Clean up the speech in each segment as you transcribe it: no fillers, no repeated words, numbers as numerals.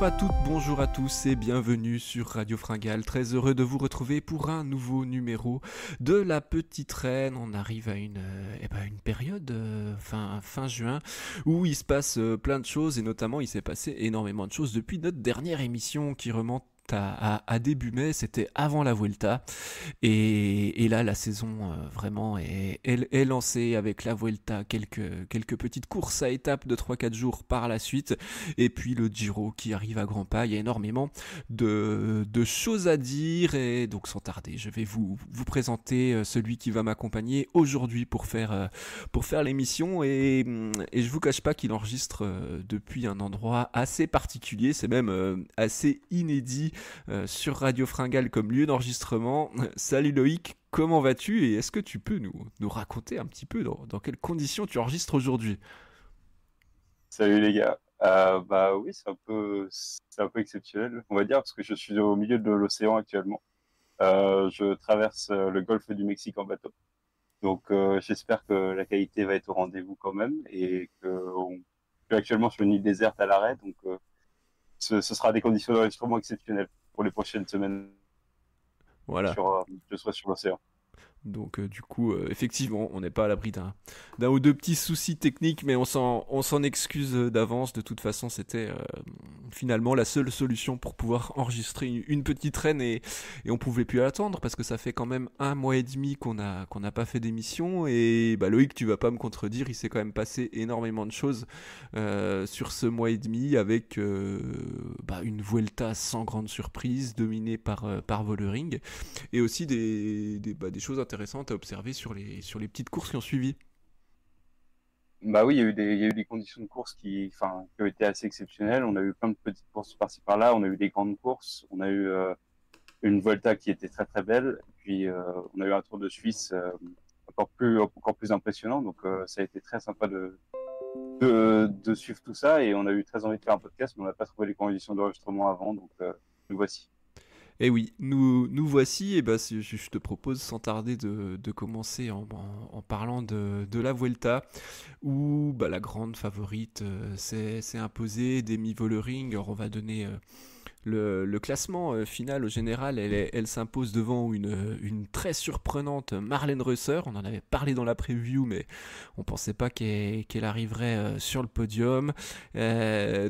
Bonjour à toutes, bonjour à tous et bienvenue sur Radio Fringale. Très heureux de vous retrouver pour un nouveau numéro de La Petite Reine. On arrive à une période fin juin où il se passe plein de choses et notamment il s'est passé énormément de choses depuis notre dernière émission qui remonte à début mai, c'était avant la Vuelta et là la saison vraiment est lancée avec la Vuelta, quelques petites courses à étapes de 3-4 jours par la suite et puis le Giro qui arrive à grands pas. Il y a énormément de choses à dire et donc sans tarder je vais vous présenter celui qui va m'accompagner aujourd'hui pour faire l'émission et je vous cache pas qu'il enregistre depuis un endroit assez particulier, c'est même assez inédit sur Radio Fringale comme lieu d'enregistrement. Salut Loïc, comment vas-tu et est-ce que tu peux nous raconter un petit peu dans quelles conditions tu enregistres aujourd'hui ? Salut les gars. Bah oui, c'est un peu exceptionnel, on va dire, parce que je suis au milieu de l'océan actuellement. Je traverse le golfe du Mexique en bateau. Donc j'espère que la qualité va être au rendez-vous quand même et je suis actuellement sur une île déserte à l'arrêt, donc ce sera des conditions d'enregistrement exceptionnelles pour les prochaines semaines Voilà. je serai sur l'océan. Donc du coup, effectivement, on n'est pas à l'abri d'un ou deux petits soucis techniques, mais on s'en excuse d'avance. De toute façon, c'était finalement la seule solution pour pouvoir enregistrer une petite reine et on pouvait plus attendre parce que ça fait quand même 1 mois et demi qu'on n'a pas fait d'émission et bah Loïc, tu vas pas me contredire, il s'est quand même passé énormément de choses sur ce mois et demi avec une Vuelta sans grande surprise dominée par Vollering et aussi des choses intéressantes à observer sur les petites courses qui ont suivi. Bah oui, il y a eu des conditions de course qui ont été assez exceptionnelles. On a eu plein de petites courses par-ci par-là. On a eu des grandes courses. On a eu une Volta qui était très très belle. Puis on a eu un Tour de Suisse encore plus impressionnant. Donc ça a été très sympa de suivre tout ça. Et on a eu très envie de faire un podcast, mais on n'a pas trouvé les conditions d'enregistrement avant. Donc nous voici. Et oui, nous voici, et je te propose sans tarder de commencer en parlant de la Vuelta, où la grande favorite s'est imposée, Demi Vollering. Alors on va donner le classement final au général, elle s'impose devant une très surprenante Marlene Reusser. On en avait parlé dans la preview, mais on pensait pas qu'elle arriverait sur le podium.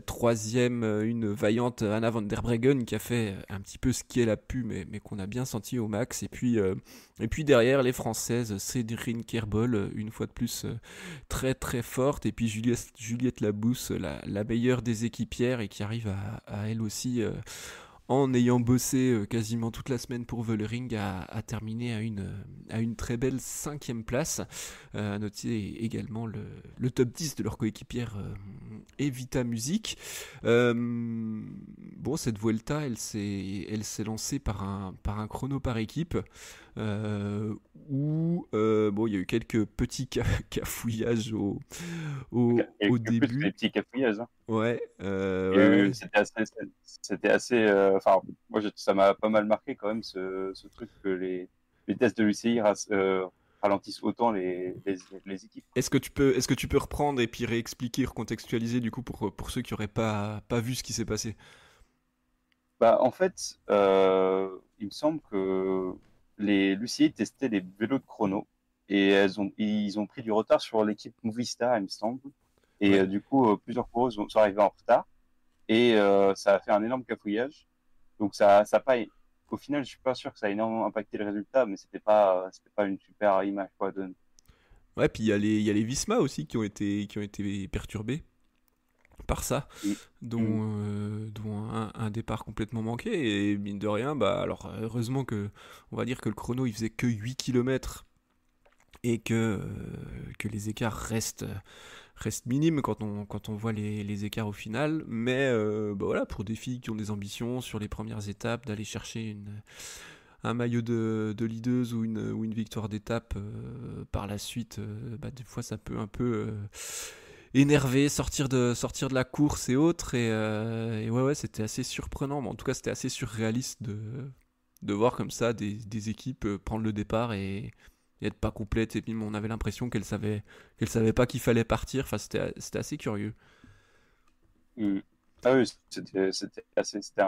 Troisième, une vaillante Anna van der Breggen qui a fait un petit peu ce qu'elle a pu, mais qu'on a bien senti au max. Et puis derrière, les Françaises, Cédrine Kerbol, une fois de plus très très forte, et puis Juliette Labousse, la meilleure des équipières et qui arrive à elle aussi en ayant bossé quasiment toute la semaine pour Vollering à terminer à une très belle 5e place. Notez également le top 10 de leur coéquipière Evita Music. Cette Vuelta, elle s'est lancée par un chrono par équipe où il y a eu quelques petits cafouillages au Plus que début. les petits cafouillages. Hein. Ouais, Et c'était assez. Ça m'a pas mal marqué quand même ce truc que les tests de l'UCI ralentissent autant les équipes. Est-ce que tu peux reprendre et puis réexpliquer, recontextualiser du coup pour ceux qui n'auraient pas vu ce qui s'est passé? Bah, en fait, il me semble que les l'UCI testaient les vélos de chrono et ils ont pris du retard sur l'équipe Movistar, il me semble. Et Ouais. du coup, plusieurs coureuses sont arrivées en retard et ça a fait un énorme cafouillage. Donc ça a pas. Au final, je suis pas sûr que ça a énormément impacté le résultat, mais c'était pas une super image quoi. Ouais, puis il y a les Visma aussi qui ont été perturbés par ça, Mm. Mm. dont un départ complètement manqué et mine de rien, alors heureusement que on va dire que le chrono il faisait que 8 km et que les écarts restent minimes quand on voit les écarts au final, mais voilà, pour des filles qui ont des ambitions sur les premières étapes d'aller chercher un maillot de leaduse ou une victoire d'étape par la suite, des fois ça peut un peu énerver, sortir de la course et autres, et ouais, c'était assez surprenant, mais en tout cas c'était assez surréaliste de voir comme ça des équipes prendre le départ et être pas complète, et puis on avait l'impression qu'elle savait pas qu'il fallait partir. Enfin, c'était assez curieux. Mm. Ah oui, c'était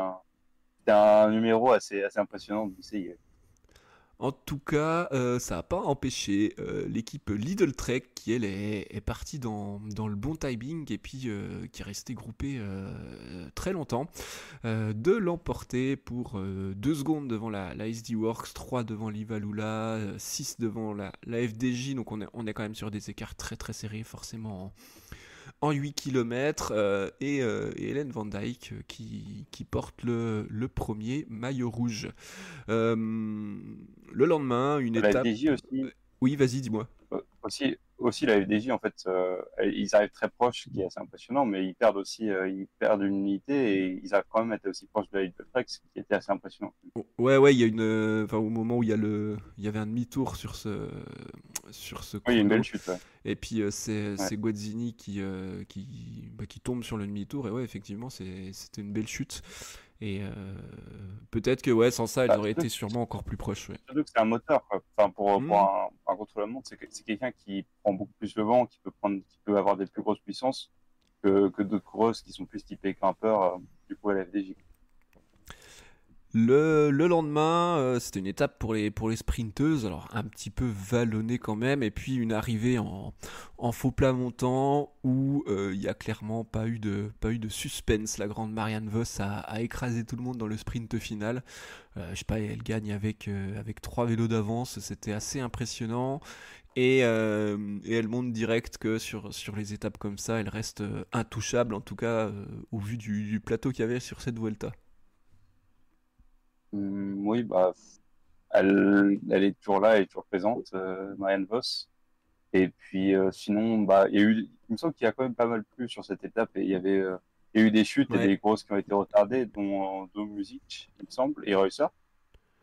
un numéro assez impressionnant d'essayer. En tout cas, ça n'a pas empêché l'équipe Lidl Trek, qui elle est partie dans le bon timing et puis qui est restée groupée très longtemps, de l'emporter pour 2 secondes devant la SD Works, 3 devant l'Ivalula, 6 devant la FDJ, donc on est quand même sur des écarts très très serrés forcément en 8 km, et Hélène Van Dyke qui porte le premier maillot rouge. Euh, le lendemain, une La étape. FDJ aussi, Oui, vas-y, dis-moi. aussi la FDJ, en fait, ils arrivent très proches, ce qui est assez impressionnant, mais ils perdent une unité et ils arrivent quand même à être aussi proches de la Little Trek, ce qui était assez impressionnant. Ouais, ouais, il y a une. Enfin, au moment où il y avait un demi-tour sur ce Oui, il y a une belle chrono, chute, ouais. et puis Ouais. c'est Guazzini qui tombe sur le demi-tour, et ouais, effectivement, c'était une belle chute. Et peut-être que ouais, sans ça, elles Bah, auraient été sûrement encore plus proches. Ouais. surtout que c'est un moteur, quoi. Enfin, pour Hmm. un contre-la-montre, c'est quelqu'un qui prend beaucoup plus le vent, qui peut avoir des plus grosses puissances que d'autres coureuses qui sont plus typées grimpeurs, du coup, à la FDJ. Le lendemain, c'était une étape pour les sprinteuses, alors un petit peu vallonnée quand même, et puis une arrivée en faux plat montant où il n'y a clairement pas eu de suspense. La grande Marianne Vos a écrasé tout le monde dans le sprint final. Je sais pas, elle gagne avec 3 vélos d'avance, c'était assez impressionnant. Et elle montre direct que sur les étapes comme ça, elle reste intouchable, en tout cas au vu du plateau qu'il y avait sur cette Vuelta. Oui, bah, elle est toujours là, elle est toujours présente, Marianne Vos. Et puis sinon, bah, il me semble qu'il y a quand même pas mal plu sur cette étape et il y a eu des chutes et Ouais. des grosses qui ont été retardées, dont Music, il me semble, et Reusser.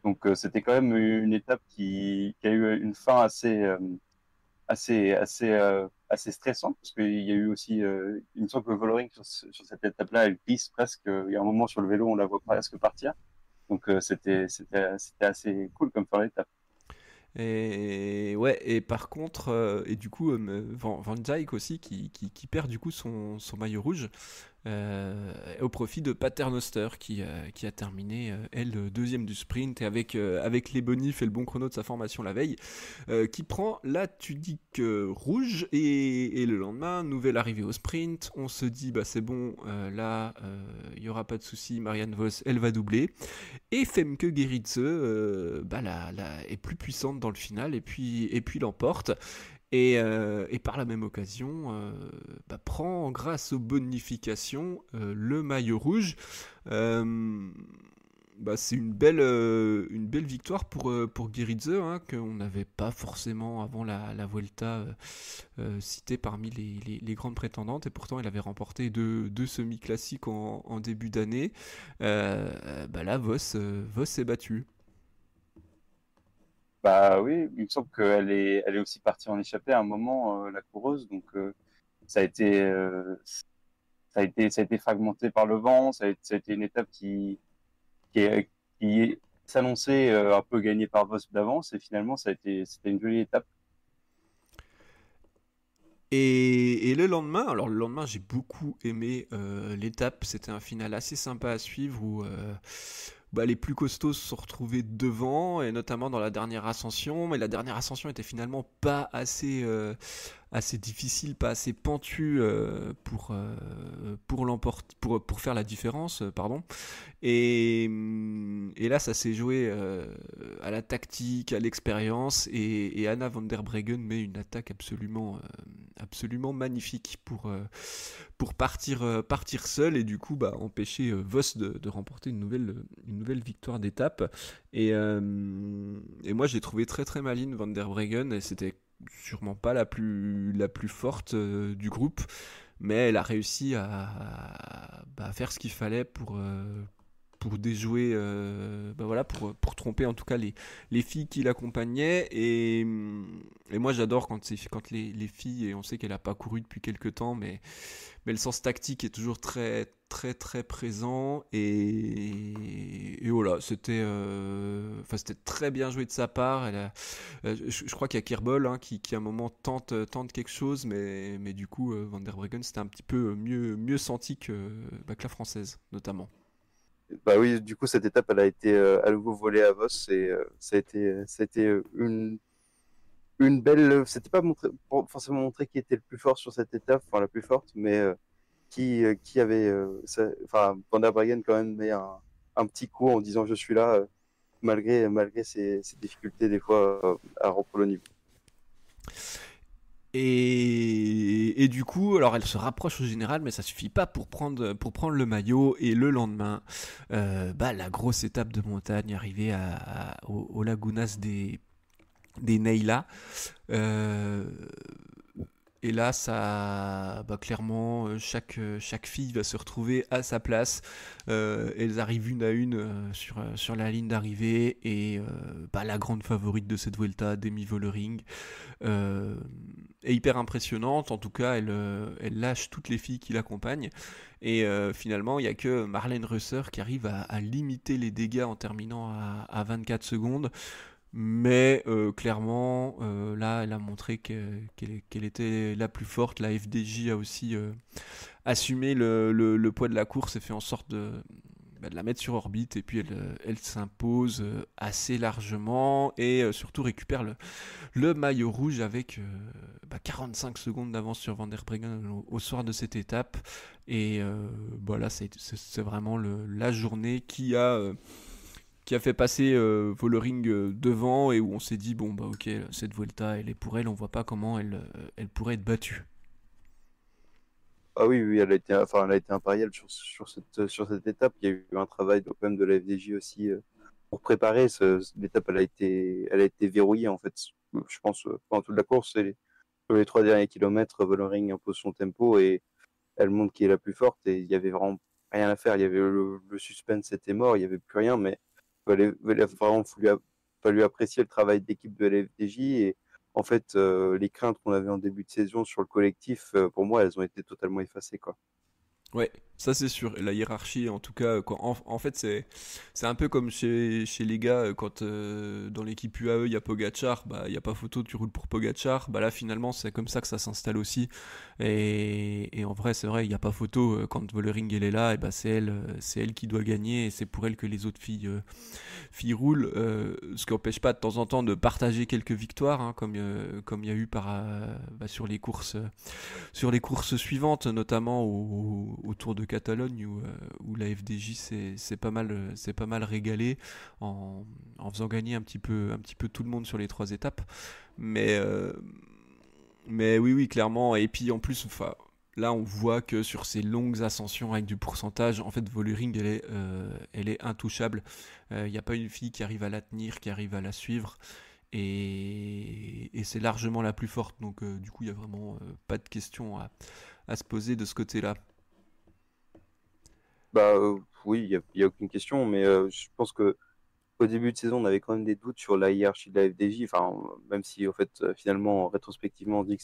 Donc c'était quand même une étape qui a eu une fin assez stressante parce qu'il y a eu aussi, il me semble que Vollering sur cette étape-là, elle glisse presque. Il y a un moment sur le vélo, on la voit presque partir. Donc c'était assez cool comme fin d'étape. Et ouais, et par contre, et du coup, Van Dijk aussi qui perd du coup son maillot rouge au profit de Paternoster qui a terminé, elle, deuxième du sprint et avec les bonifs et le bon chrono de sa formation la veille, qui prend la tunique rouge. Et le lendemain, nouvelle arrivée au sprint. On se dit, bah c'est bon, là, il n'y aura pas de souci. Marianne Vos, elle va doubler. Et Femke Gerritze bah, est plus puissante dans le final et puis l'emporte. Et par la même occasion, bah, prend grâce aux bonifications le maillot rouge. Euh, Bah, c'est une belle victoire pour Gerritze, hein, qu'on n'avait pas forcément avant la Vuelta citée parmi les grandes prétendantes. Et pourtant, elle avait remporté deux semi-classiques en début d'année. Bah là, Vos s'est battu. Bah oui, il me semble elle est aussi partie en échappée à un moment, la coureuse. Donc ça a été, ça a été fragmenté par le vent. Ça a été une étape qui s'annonçait un peu gagnée par Vos d'avance. Et finalement, c'était une jolie étape. Et le lendemain, j'ai beaucoup aimé l'étape. C'était un final assez sympa à suivre où bah, les plus costauds se sont retrouvés devant, et notamment dans la dernière ascension. Mais la dernière ascension était finalement pas assez difficile, pas assez pentue pour faire la différence, pardon. Et là, ça s'est joué à la tactique, à l'expérience, et Anna van der Breggen met une attaque absolument magnifique pour partir seule et du coup bah, empêcher Vos de remporter une nouvelle victoire d'étape. Et moi, j'ai trouvé très très maligne Van der Breggen, et c'était sûrement pas la plus forte du groupe, mais elle a réussi à faire ce qu'il fallait pour déjouer, bah voilà, pour tromper en tout cas les filles qui l'accompagnaient. Et moi j'adore quand les filles, et on sait qu'elle n'a pas couru depuis quelques temps, mais le sens tactique est toujours très très très présent. Et et voilà, c'était très bien joué de sa part. Je crois qu'il y a Kerbal hein, qui à un moment tente quelque chose, mais du coup, Van der Breggen, c'était un petit peu mieux senti que la française, notamment. Bah oui, du coup, cette étape, elle a été à nouveau volée à Vos et ça a été une belle. C'était pas forcément montré qui était le plus fort sur cette étape, enfin la plus forte, mais qui avait. Enfin, Van der Breggen quand même met un petit coup en disant je suis là, malgré ses difficultés des fois à reprendre le niveau. Et du coup, alors elle se rapproche au général, mais ça suffit pas pour prendre le maillot. Et le lendemain, la grosse étape de montagne arrivée au Lagunas des Neila. Euh, et là, clairement, chaque fille va se retrouver à sa place. Elles arrivent une à une sur la ligne d'arrivée. Et la grande favorite de cette Vuelta, Demi Vollering, est hyper impressionnante. En tout cas, elle lâche toutes les filles qui l'accompagnent. Et finalement, il n'y a que Marlène Reusser qui arrive à limiter les dégâts en terminant à 24 secondes. Mais clairement, là, elle a montré qu'elle était la plus forte. La FDJ a aussi assumé le poids de la course et fait en sorte de la mettre sur orbite. Et puis elle s'impose assez largement et surtout récupère le maillot rouge avec 45 secondes d'avance sur Van der Breggen au soir de cette étape. Et là, c'est vraiment la journée qui a fait passer Vollering devant et où on s'est dit bon bah ok, cette Vuelta elle est pour elle, on voit pas comment elle pourrait être battue. Ah oui, oui, elle a été impériale sur cette étape. Il y a eu un travail quand même de la FDJ aussi pour préparer. L'étape, elle a été verrouillée en fait. Je pense pendant toute la course, sur les 3 derniers kilomètres, Vollering impose son tempo et elle montre qui est la plus forte. Et il y avait vraiment rien à faire. Il y avait le suspense était mort, il y avait plus rien, mais il a vraiment fallu apprécier le travail d'équipe de la FDJ et en fait, les craintes qu'on avait en début de saison sur le collectif, pour moi, elles ont été totalement effacées, quoi. Ouais, ça c'est sûr. Et la hiérarchie, en tout cas, en fait, c'est un peu comme chez les gars, quand dans l'équipe UAE, il y a Pogacar, il n'y a pas photo, tu roules pour Pogacar. Là, finalement, c'est comme ça que ça s'installe aussi. Et en vrai, c'est vrai, il n'y a pas photo. Quand Vollering, elle est là, et c'est elle qui doit gagner. Et c'est pour elle que les autres filles roulent. Ce qui n'empêche pas de temps en temps de partager quelques victoires, hein, comme il y a eu sur les courses suivantes, notamment au Tour de Catalogne où la FDJ s'est pas mal régalé en faisant gagner un petit peu tout le monde sur les 3 étapes. Mais, euh, mais oui, oui, clairement. Et puis en plus, enfin, là, on voit que sur ces longues ascensions avec du pourcentage, en fait, Vollering, elle est intouchable. Il n'y a pas une fille qui arrive à la tenir, qui arrive à la suivre. Et c'est largement la plus forte. Donc, du coup, il n'y a vraiment pas de question à se poser de ce côté-là. Bah oui, il y a aucune question, mais je pense que au début de saison, on avait quand même des doutes sur la hiérarchie de la FDJ. Enfin, même si en fait, finalement, rétrospectivement, on dit que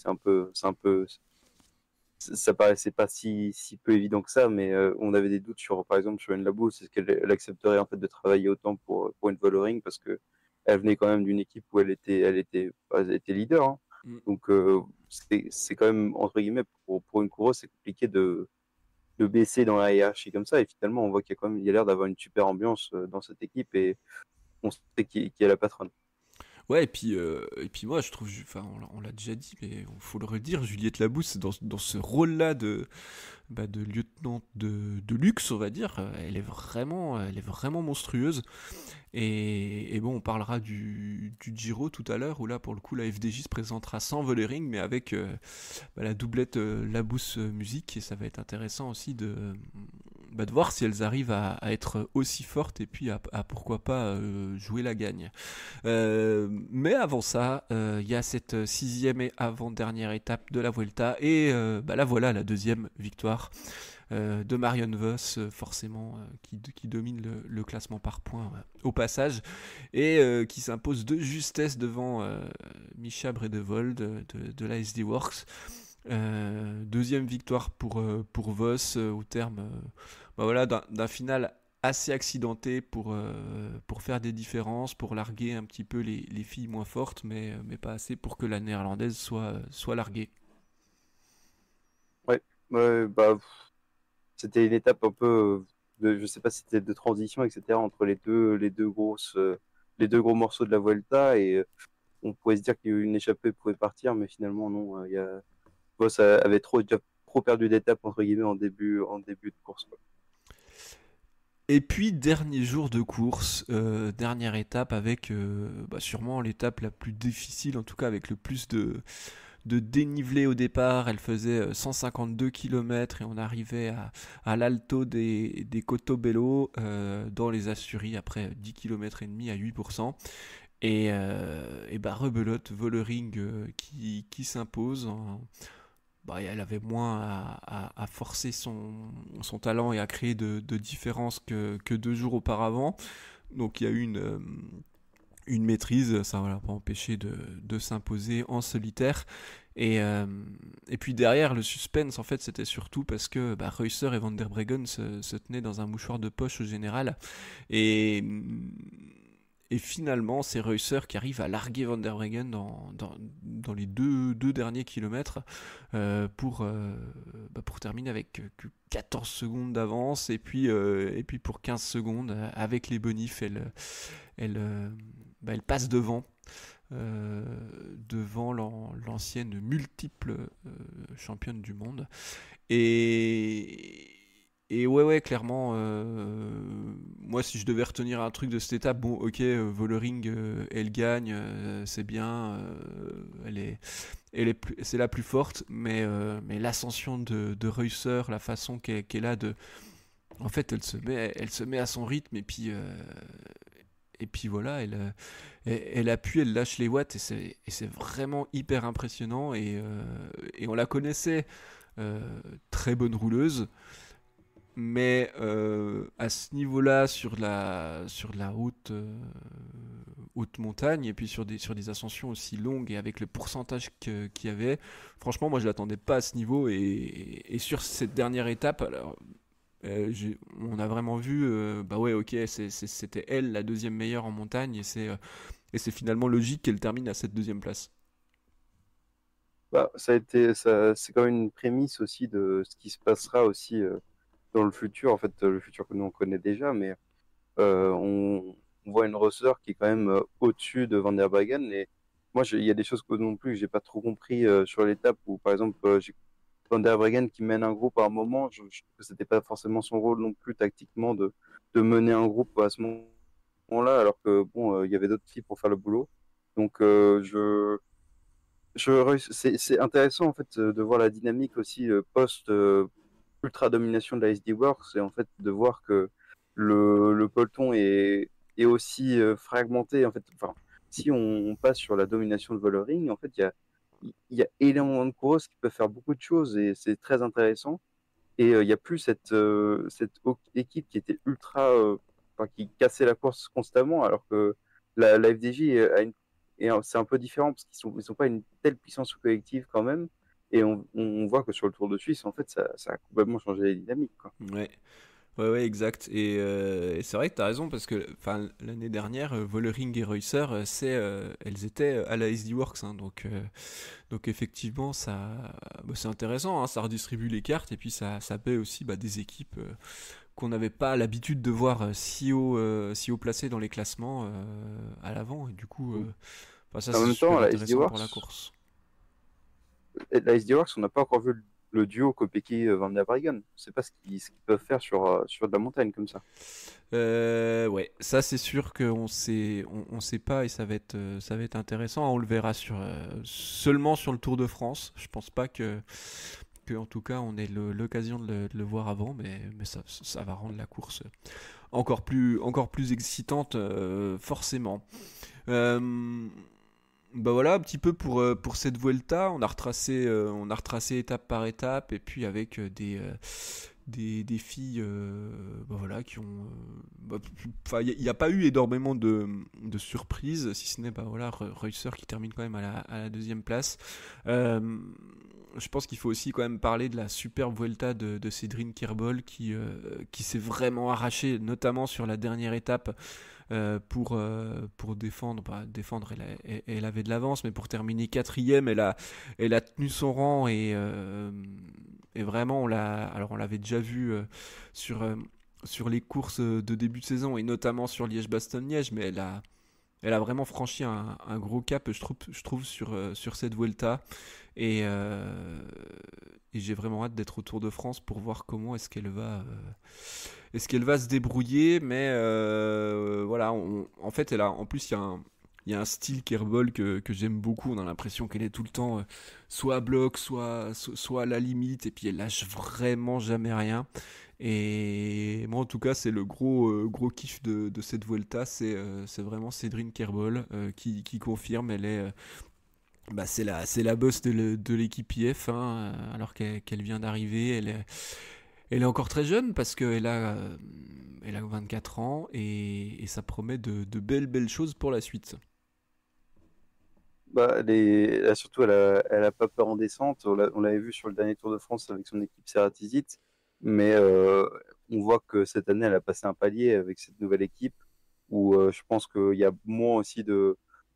ça paraissait pas si peu évident que ça, mais on avait des doutes sur, par exemple, sur une Labous, est-ce qu'elle elle accepterait en fait de travailler autant pour une Vollering parce que elle venait quand même d'une équipe où elle était leader, hein. Mm. Donc c'est quand même entre guillemets pour une coureuse, c'est compliqué de baisser dans la hiérarchie comme ça. Et finalement, on voit il y a l'air d'avoir une super ambiance dans cette équipe et on sait qui est la patronne. Ouais, et puis moi, je trouve, enfin, on l'a déjà dit, mais il faut le redire, Juliette Labousse, dans ce rôle-là de lieutenant de luxe, on va dire, elle est vraiment monstrueuse. Et bon, on parlera du Giro tout à l'heure, où là, pour le coup, la FDJ se présentera sans Vollering, mais avec la doublette Labousse Musique, et ça va être intéressant aussi de voir si elles arrivent à être aussi fortes, et puis à pourquoi pas jouer la gagne. Mais avant ça, il y a cette 6e et avant-dernière étape de la Vuelta, et là voilà la deuxième victoire de Marion Vos, forcément, qui domine le classement par points au passage, et qui s'impose de justesse devant Mischa Bredevold de la SD Works. Deuxième victoire pour Vos au terme d'un final assez accidenté pour faire des différences, pour larguer un petit peu les filles moins fortes, mais pas assez pour que la néerlandaise soit larguée. Ouais, ouais, bah, c'était une étape un peu, je sais pas si c'était de transition, etc., entre les deux gros morceaux de la Vuelta, et on pourrait se dire qu'une échappée pouvait partir, mais finalement, non, Boss avait déjà trop perdu d'étape, entre guillemets, en début de course, quoi. Et puis, dernier jour de course, dernière étape avec sûrement l'étape la plus difficile, en tout cas avec le plus de dénivelé au départ. Elle faisait 152 km et on arrivait à l'alto des Cotobello dans les Asturies après 10 km et demi à 8%. Et bah rebelote, Vollering qui s'impose. Bah, elle avait moins à forcer son talent et à créer de différences que 2 jours auparavant. Donc il y a eu une maîtrise, ça ne l'a pas empêché de s'imposer en solitaire. Et puis derrière, le suspense, en fait, c'était surtout parce que Reusser et Van der Breggen se tenaient dans un mouchoir de poche au général. Et, et finalement, c'est Reusser qui arrive à larguer Van der Breggen dans les deux derniers kilomètres pour terminer avec que 14 secondes d'avance. Et puis pour 15 secondes, avec les bonifs, elle passe euh, devant l'ancienne multiple championne du monde. Et, et ouais, clairement, moi, si je devais retenir un truc de cette étape, bon, ok, Vollering, elle gagne, c'est bien, c'est la plus forte, mais l'ascension de Reusser, la façon qu'elle a de. En fait, elle se met à son rythme, et puis voilà, elle appuie, elle lâche les watts, et c'est vraiment hyper impressionnant. Et on la connaissait très bonne rouleuse, mais à ce niveau-là, sur de la haute montagne, et puis sur des ascensions aussi longues, et avec le pourcentage qu'il y avait, franchement, moi je l'attendais pas à ce niveau. Et sur cette dernière étape, alors, on a vraiment vu, bah ouais, ok, c'était elle la deuxième meilleure en montagne, et c'est finalement logique qu'elle termine à cette deuxième place. Bah, c'est quand même une prémisse aussi de ce qui se passera aussi dans le futur, en fait, le futur que nous on connaît déjà, mais on voit une Rosser qui est quand même au-dessus de Van der Breggen. Et moi, il y a des choses que non plus que j'ai pas trop compris sur l'étape où, par exemple, j'ai Van der Breggen qui mène un groupe à un moment. Je trouve que c'était pas forcément son rôle non plus tactiquement de mener un groupe à ce moment-là, alors que bon, il y avait d'autres filles pour faire le boulot. Donc, c'est intéressant en fait de voir la dynamique aussi post ultra domination de la SD Works, et en fait de voir que le peloton est aussi fragmenté en fait. Enfin, si on passe sur la domination de Vollering, en fait il y a énormément de coureuses qui peuvent faire beaucoup de choses, et c'est très intéressant. Et il y a plus cette équipe qui était enfin, qui cassait la course constamment, alors que la FDJ c'est un peu différent parce ils sont pas une telle puissance collective quand même. Et on voit que sur le Tour de Suisse, en fait, ça a complètement changé les dynamiques, quoi. Ouais. Ouais, exact. Et c'est vrai que tu as raison, parce que enfin, l'année dernière, Vollering et Reusser, elles étaient à la SD Works, hein. Donc effectivement, c'est intéressant, hein, ça redistribue les cartes, et puis ça paie aussi des équipes qu'on n'avait pas l'habitude de voir si haut placées dans les classements à l'avant. Et du coup, ça En c'est même temps, super intéressant pour la course. La SD Works, on n'a pas encore vu le duo Kopecky-Van der Breggen. Je sais pas ce qu'ils peuvent faire sur de la montagne comme ça. Ouais, ça c'est sûr qu'on sait pas, et ça va être intéressant. On le verra seulement sur le Tour de France. Je pense pas que en tout cas on ait l'occasion de le voir avant, mais ça va rendre la course encore plus excitante, forcément. Euh, voilà un petit peu pour cette Vuelta. On a retracé étape par étape, et puis avec des filles voilà, qui ont. Enfin, il n'y a pas eu énormément de surprises, si ce n'est voilà, Reusser qui termine quand même à la deuxième place. Euh, je pense qu'il faut aussi quand même parler de la superbe Vuelta de Cédrine Kerbol qui s'est vraiment arrachée, notamment sur la dernière étape pour défendre. Défendre, elle avait de l'avance, mais pour terminer quatrième, elle a tenu son rang et vraiment, on l'avait déjà vu sur, euh, sur les courses de début de saison et notamment sur Liège-Bastogne-Liège, mais elle a vraiment franchi un gros cap, je trouve sur cette Vuelta. Et, euh, et j'ai vraiment hâte d'être au Tour de France pour voir comment est-ce qu'elle va se débrouiller. Mais voilà, en fait, en plus, il y a un style Kerbol que j'aime beaucoup. On a l'impression qu'elle est tout le temps soit à bloc, soit à la limite, et puis elle lâche vraiment jamais rien. Et moi, en tout cas, c'est le gros kiff de cette Vuelta, c'est vraiment Cédrine Kerbol qui confirme. C'est la boss de l'équipe IF, hein, alors qu'elle vient d'arriver. Elle est encore très jeune parce qu'elle a 24 ans et ça promet de belles choses pour la suite. Bah, là, surtout, elle a pas peur en descente. On l'avait vu sur le dernier Tour de France avec son équipe Ceratizit. Mais on voit que cette année, elle a passé un palier avec cette nouvelle équipe où je pense qu'il y a moins aussi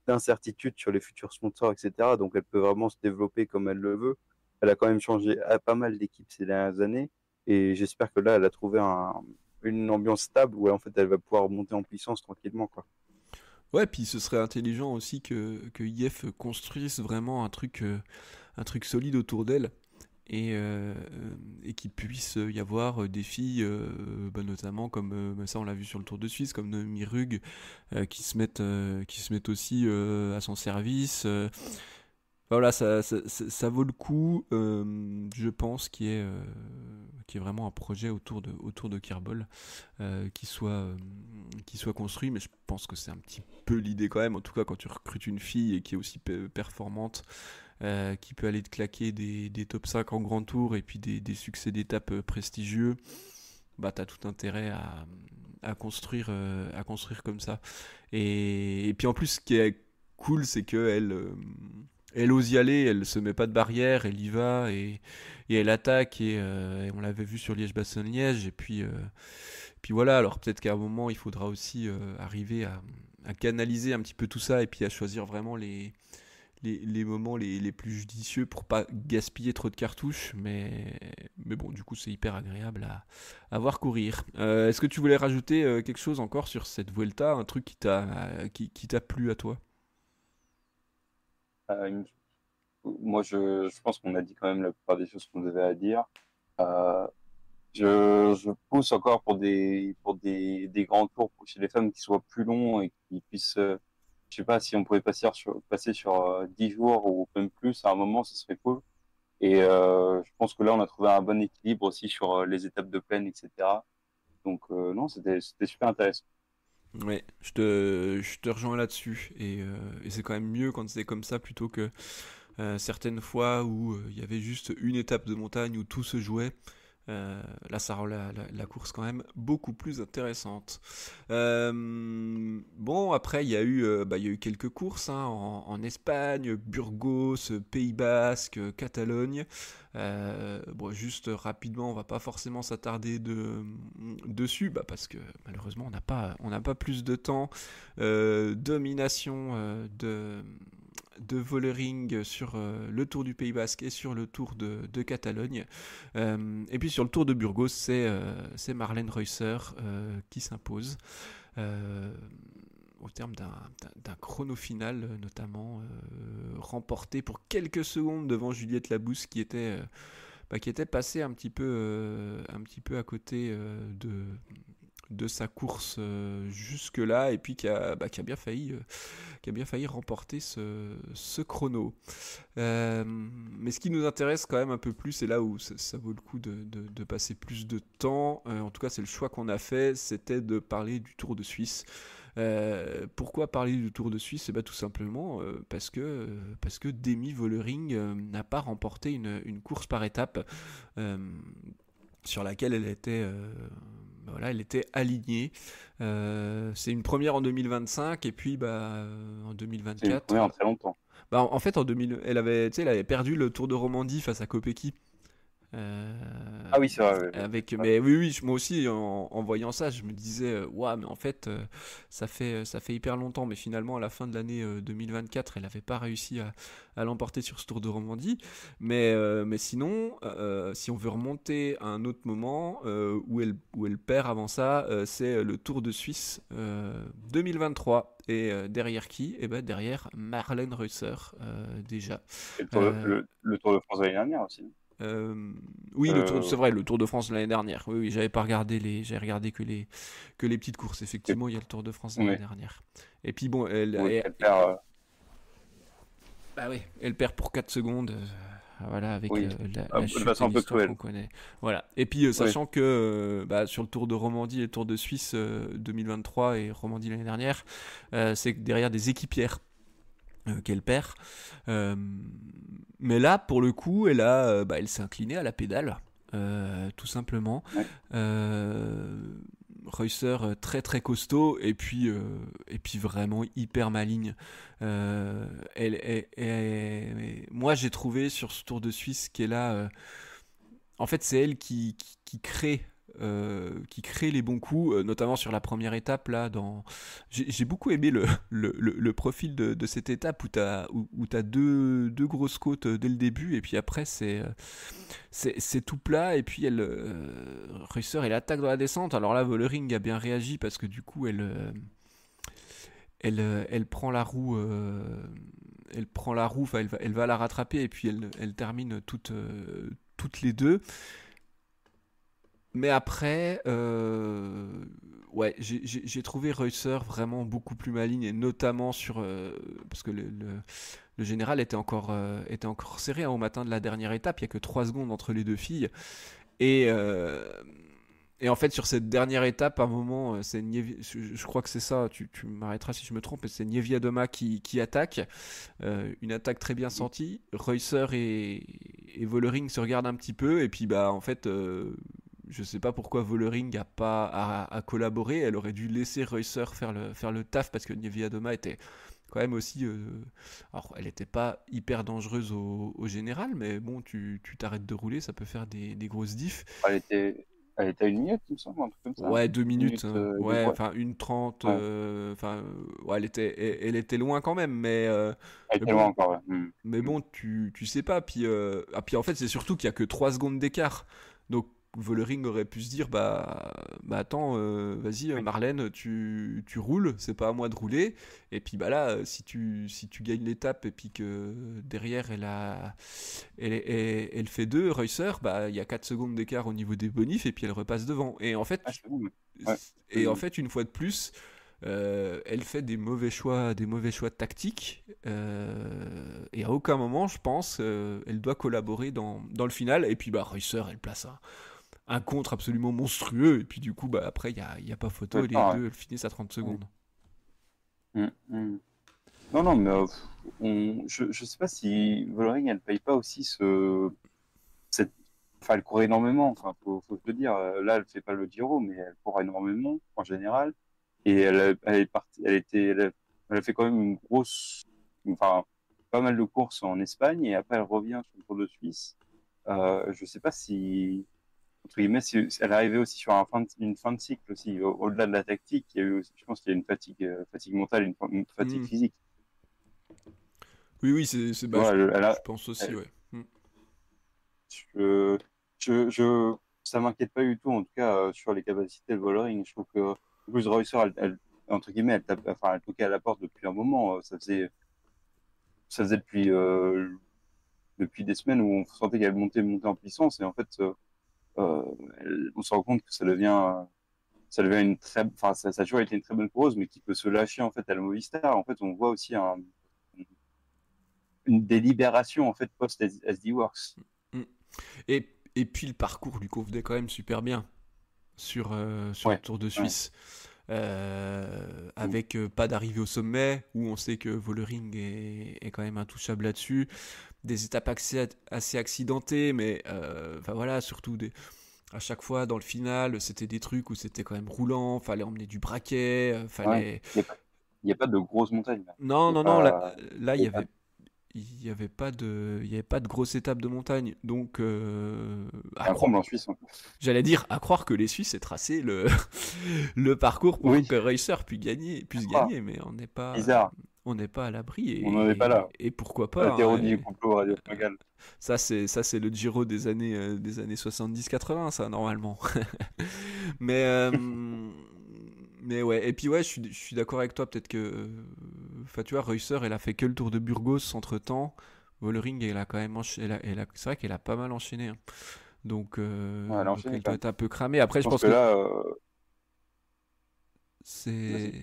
d'incertitude sur les futurs sponsors, etc. Donc, elle peut vraiment se développer comme elle le veut. Elle a quand même changé pas mal d'équipes ces dernières années. Et j'espère que là, elle a trouvé une ambiance stable où en fait, elle va pouvoir monter en puissance tranquillement, quoi. Ouais, puis ce serait intelligent aussi que IF construise vraiment un truc solide autour d'elle. Et qu'il puisse y avoir des filles, notamment comme ça on l'a vu sur le Tour de Suisse, comme Noémie Rugg, qui se mettent aussi à son service. Voilà, ça vaut le coup, je pense, qu'il y ait vraiment un projet autour de Kerbol qui soit construit, mais je pense que c'est un petit peu l'idée quand même, en tout cas quand tu recrutes une fille et qui est aussi performante, qui peut aller te claquer des top 5 en grand tour et puis des succès d'étapes prestigieux, bah t'as tout intérêt à construire comme ça. Et puis en plus, ce qui est cool, c'est que elle ose y aller, elle se met pas de barrière, elle y va et elle attaque et on l'avait vu sur Liège-Bastogne-Liège et puis voilà. Alors peut-être qu'à un moment il faudra aussi arriver à canaliser un petit peu tout ça et puis à choisir vraiment les moments les plus judicieux pour pas gaspiller trop de cartouches, mais bon, du coup, c'est hyper agréable à voir courir. Est-ce que tu voulais rajouter quelque chose encore sur cette Vuelta, un truc qui t'a plu à toi? Euh, Moi, je pense qu'on a dit quand même la plupart des choses qu'on devait à dire. Euh, je pousse encore pour des grands tours chez les femmes qui soient plus longs et qui puissent, je sais pas si on pouvait passer sur 10 jours ou même plus à un moment, ce serait cool. Et je pense que là, on a trouvé un bon équilibre aussi sur les étapes de plaine, etc. Donc non, c'était super intéressant. Ouais, je te rejoins là-dessus. Et c'est quand même mieux quand c'est comme ça plutôt que certaines fois où il y avait juste une étape de montagne où tout se jouait. Là, ça rend la course quand même beaucoup plus intéressante. Bon, après, il y a eu quelques courses hein, en Espagne, Burgos, Pays Basque, Catalogne. Bon, juste rapidement, on va pas forcément s'attarder dessus, parce que malheureusement, on n'a pas plus de temps. Domination de Vollering sur le Tour du Pays Basque et sur le Tour de Catalogne. Et puis sur le Tour de Burgos, c'est Marlène Reusser qui s'impose au terme d'un chrono final, notamment remporté pour quelques secondes devant Juliette Labousse qui était passée un petit peu à côté de sa course jusque-là et puis qui a bien failli remporter ce chrono. Mais ce qui nous intéresse quand même un peu plus, et là où ça vaut le coup de passer plus de temps, en tout cas c'est le choix qu'on a fait, c'était de parler du Tour de Suisse. Pourquoi parler du Tour de Suisse? Tout simplement parce que Demi Vollering n'a pas remporté une course par étape sur laquelle elle était bah voilà, elle était alignée. C'est une première en 2025 et puis en C'est une première 2024. en très longtemps. Bah, en fait, en 2000, elle avait perdu le Tour de Romandie face à Kopecky. Ah oui, c'est vrai. Ouais. Mais oui, oui, moi aussi, en voyant ça, je me disais, ouah, mais en fait, ça fait hyper longtemps. Mais finalement, à la fin de l'année 2024, elle n'avait pas réussi à l'emporter sur ce Tour de Romandie. Mais sinon, si on veut remonter à un autre moment où elle perd avant ça, c'est le Tour de Suisse 2023. Et derrière qui? Eh ben, derrière Marlène Reusser, déjà. Et Euh, le Tour de France de l'année dernière aussi. euh, oui, c'est Euh, vrai, le Tour de France de l'année dernière. Oui, oui, j'avais pas regardé j'avais regardé que les petites courses. et- Effectivement, il y a le Tour de France de l'année oui, dernière. Et puis bon, oui, elle perd. bah oui, elle perd pour 4 secondes. Voilà, avec Oui, la de chute façon et un peu l'histoire cruelle. qu'on connaît. Voilà. Et puis, Oui, sachant que sur le Tour de Romandie et le Tour de Suisse 2023 et Romandie l'année dernière, c'est derrière des équipières qu'elle perd. Euh, mais là, pour le coup, elle s'est inclinée à la pédale, tout simplement. ouais. Reusser très très costaud et puis vraiment hyper maligne. Moi, j'ai trouvé sur ce Tour de Suisse qu'elle a en fait, c'est elle qui crée les bons coups, notamment sur la première étape. J'ai beaucoup aimé le profil de cette étape où t'as deux grosses côtes dès le début, et puis après, c'est tout plat, et puis Reusser, elle attaque dans la descente. Alors là, Vollering a bien réagi parce que du coup, elle prend la roue. Elle prend la roue, enfin, elle va la rattraper et puis elle termine toutes les deux. Mais après, ouais, j'ai trouvé Reusser vraiment beaucoup plus maligne, et notamment parce que le général était encore serré hein, au matin de la dernière étape. Il n'y a que 3 secondes entre les deux filles. Et, euh, et en fait, sur cette dernière étape, à un moment, je crois que c'est ça, tu m'arrêteras si je me trompe, mais c'est Niewiadoma qui attaque. Une attaque très bien sentie. Reusser et Vollering se regardent un petit peu, et puis en fait, je sais pas pourquoi Vollering a pas a collaboré. Elle aurait dû laisser Reusser faire le taf parce que Niewiadoma était quand même aussi. Alors, elle n'était pas hyper dangereuse au général, mais bon, tu t'arrêtes de rouler, ça peut faire des grosses diffs. Elle était, elle était à 1 minute, il me semble, un truc comme ça. Ouais, 2 minutes. 1 minute, Ouais, ouais. enfin, 1:30. Ouais. Ouais, elle était loin quand même, Elle mais était loin bon, encore, ouais. tu sais pas. Puis en fait, c'est surtout qu'il y a que 3 secondes d'écart. Donc, Vollering aurait pu se dire bah attends, vas-y, Oui. Marlène, tu roules, c'est pas à moi de rouler. Et puis là, si tu gagnes l'étape et puis que derrière, elle fait 2 Reusser, bah il y a 4 secondes d'écart au niveau des bonifs et puis elle repasse devant. Ah, c'est bon, ouais. Et en fait, une fois de plus, elle fait des mauvais choix tactiques. Et à aucun moment, je pense, elle doit collaborer dans le final. Et puis, Reusser, elle place un contre absolument monstrueux. Et puis, du coup, après, il y a pas photo. Et les D'accord, ouais. deux, elles finissent à 30 secondes. Mm. Non, non, mais je sais pas si Vollering, elle paye pas aussi cette, enfin, elle court énormément, enfin, faut le dire. Là, elle fait pas le Giro, mais elle court énormément, en général. Et elle est partie, elle a fait quand même une grosse, enfin, pas mal de courses en Espagne, et après, elle revient sur le Tour de Suisse. Je sais pas si, entre guillemets, si elle arrivait aussi sur une fin de cycle aussi, au-delà de la tactique, il y a eu je pense qu'il y a une fatigue mentale, une fatigue Hmm. physique. Oui, oui, Tu vois, je pense aussi, ouais. Hmm. je, ça m'inquiète pas du tout, en tout cas, sur les capacités de Vollering. Je trouve que, en plus, Reusser, entre guillemets, enfin, elle toquait à la porte depuis un moment. Ça faisait depuis des semaines où on sentait qu'elle montait en puissance, et en fait, on se rend compte que ça devient enfin, ça a toujours été une très bonne course, mais qui peut se lâcher, en fait, à la Movistar. En fait, on voit aussi une délibération, en fait, post-SD Works. Hmm. Et puis, le parcours lui convenait quand même super bien sur le Ouais, Tour de ouais. Suisse. Avec pas d'arrivée au sommet, où on sait que Vollering est quand même intouchable là-dessus. Des étapes assez accidentées, mais enfin voilà, surtout À chaque fois, dans le final, c'était des trucs où c'était quand même roulant, fallait emmener du braquet, Ouais. fallait... Il y a pas de grosses montagnes là. Non, Il y a non, non, là, pas, là, il y a pas- il y avait pas de, il y avait pas de grosse étape de montagne. Donc, c'est un comble en Suisse, hein. j'allais dire, à croire que les Suisses aient tracé le parcours pour Oui, que Racer à puisse croire. gagner, mais Bizarre. on n'est pas à l'abri On n'en est pas là. et pourquoi La pas, hein, théorie du complot Radio Magal. ça, c'est le Giro des années 70-80, ça, normalement. Mais, mais ouais, et puis ouais, je suis d'accord avec toi, peut-être que. Enfin, tu vois, Reusser, elle a fait que le tour de Burgos entre-temps. Vollering, elle a quand même c'est vrai qu'elle a pas mal enchaîné, hein. Ouais, elle a Donc enchaîné elle quand doit même. être un peu cramée. Après, Je je pense pense que que là, vas-y.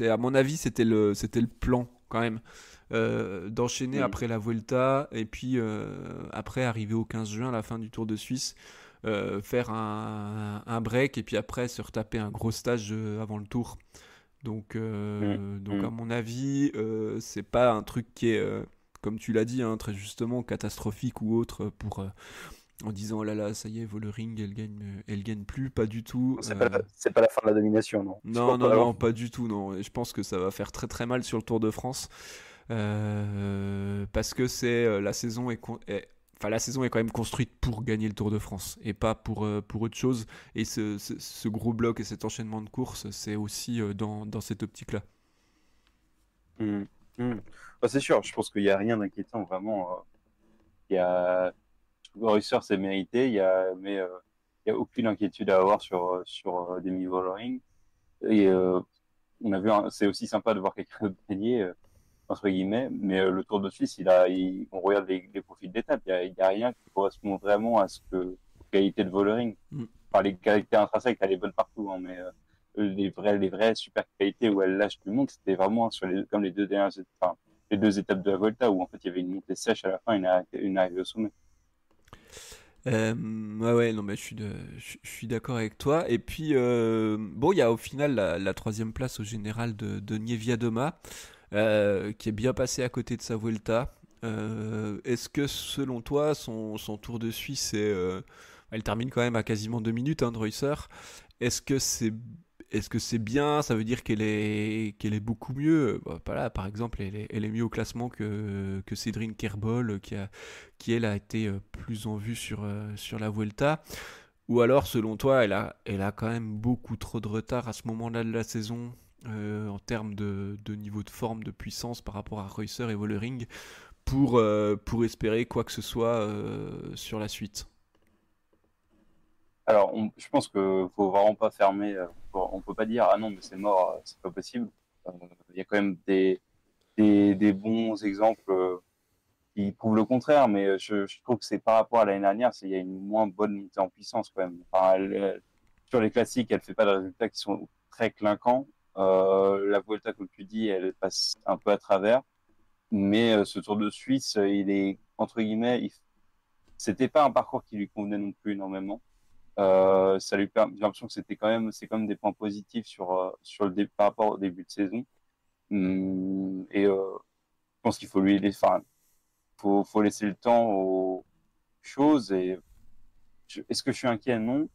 à mon avis, c'était le plan quand même. D'enchaîner Hmm. après la Vuelta et puis après arriver au 15 juin, la fin du Tour de Suisse, faire un break et puis après se retaper un gros stage avant le Tour. Hmm. Donc Hmm. à mon avis, c'est pas un truc qui est, comme tu l'as dit, hein, très justement, catastrophique ou autre en disant oh là là, ça y est, Vollering, elle gagne plus, pas du tout. C'est pas la fin de la domination, non. Non, Toujours non, pas avant. non, pas du tout, non. Et je pense que ça va faire très très mal sur le Tour de France. Parce que enfin, la saison est quand même construite pour gagner le Tour de France et pas pour autre chose. Et ce gros bloc et cet enchaînement de courses, c'est aussi dans cette optique-là. Hmm. Hmm. Bah, c'est sûr, je pense qu'il n'y a rien d'inquiétant vraiment. Il y a, Réussir, c'est mérité, mais il y a aucune inquiétude à avoir sur Demi Vollering. Et c'est aussi sympa de voir quelqu'un de gagner, entre guillemets, mais le Tour de Suisse, on regarde les profils d'étape, il y a rien qui correspond vraiment à ce que, aux qualités de Vollering. Mm. Enfin, les qualités intrinsèques, elle est bonne partout, hein, mais les vraies super qualités où elle lâche tout le monde, c'était vraiment comme enfin, les deux étapes de la Volta où en fait il y avait une montée sèche à la fin, une arrivée au sommet. Ouais, ouais, non, mais je suis d'accord avec toi. Et puis, bon, il y a au final la troisième place au général de Nievia Doma, qui est bien passé à côté de sa Vuelta. Est-ce que selon toi, son Tour de Suisse elle termine quand même à quasiment 2 minutes, hein, de Reusser. Est-ce que c'est est-ce que c'est bien? Ça veut dire qu'elle est beaucoup mieux. Bah, pas là, par exemple, elle est mieux au classement que Cédrine Kerbol, qui elle a été plus en vue sur la Vuelta. Ou alors, selon toi, elle a quand même beaucoup trop de retard à ce moment-là de la saison, en termes de niveau de forme, de puissance par rapport à Reusser et Vollering pour espérer quoi que ce soit sur la suite. Alors, je pense que faut vraiment pas fermer. On peut pas dire ah non mais c'est mort, c'est pas possible. Euh, Il y a quand même des bons exemples qui prouvent le contraire, mais je trouve que c'est par rapport à l'année dernière, il y a une moins bonne montée en puissance quand même. Enfin, sur les classiques, elle fait pas de résultats qui sont très clinquants. La Vuelta, comme tu dis, elle passe un peu à travers, mais ce Tour de Suisse, il est entre guillemets, c'était pas un parcours qui lui convenait non plus énormément. J'ai l'impression que c'est quand même des points positifs par rapport au début de saison. Et je pense qu'il faut enfin, faut laisser le temps aux choses. Et est-ce que je suis inquiet? Non.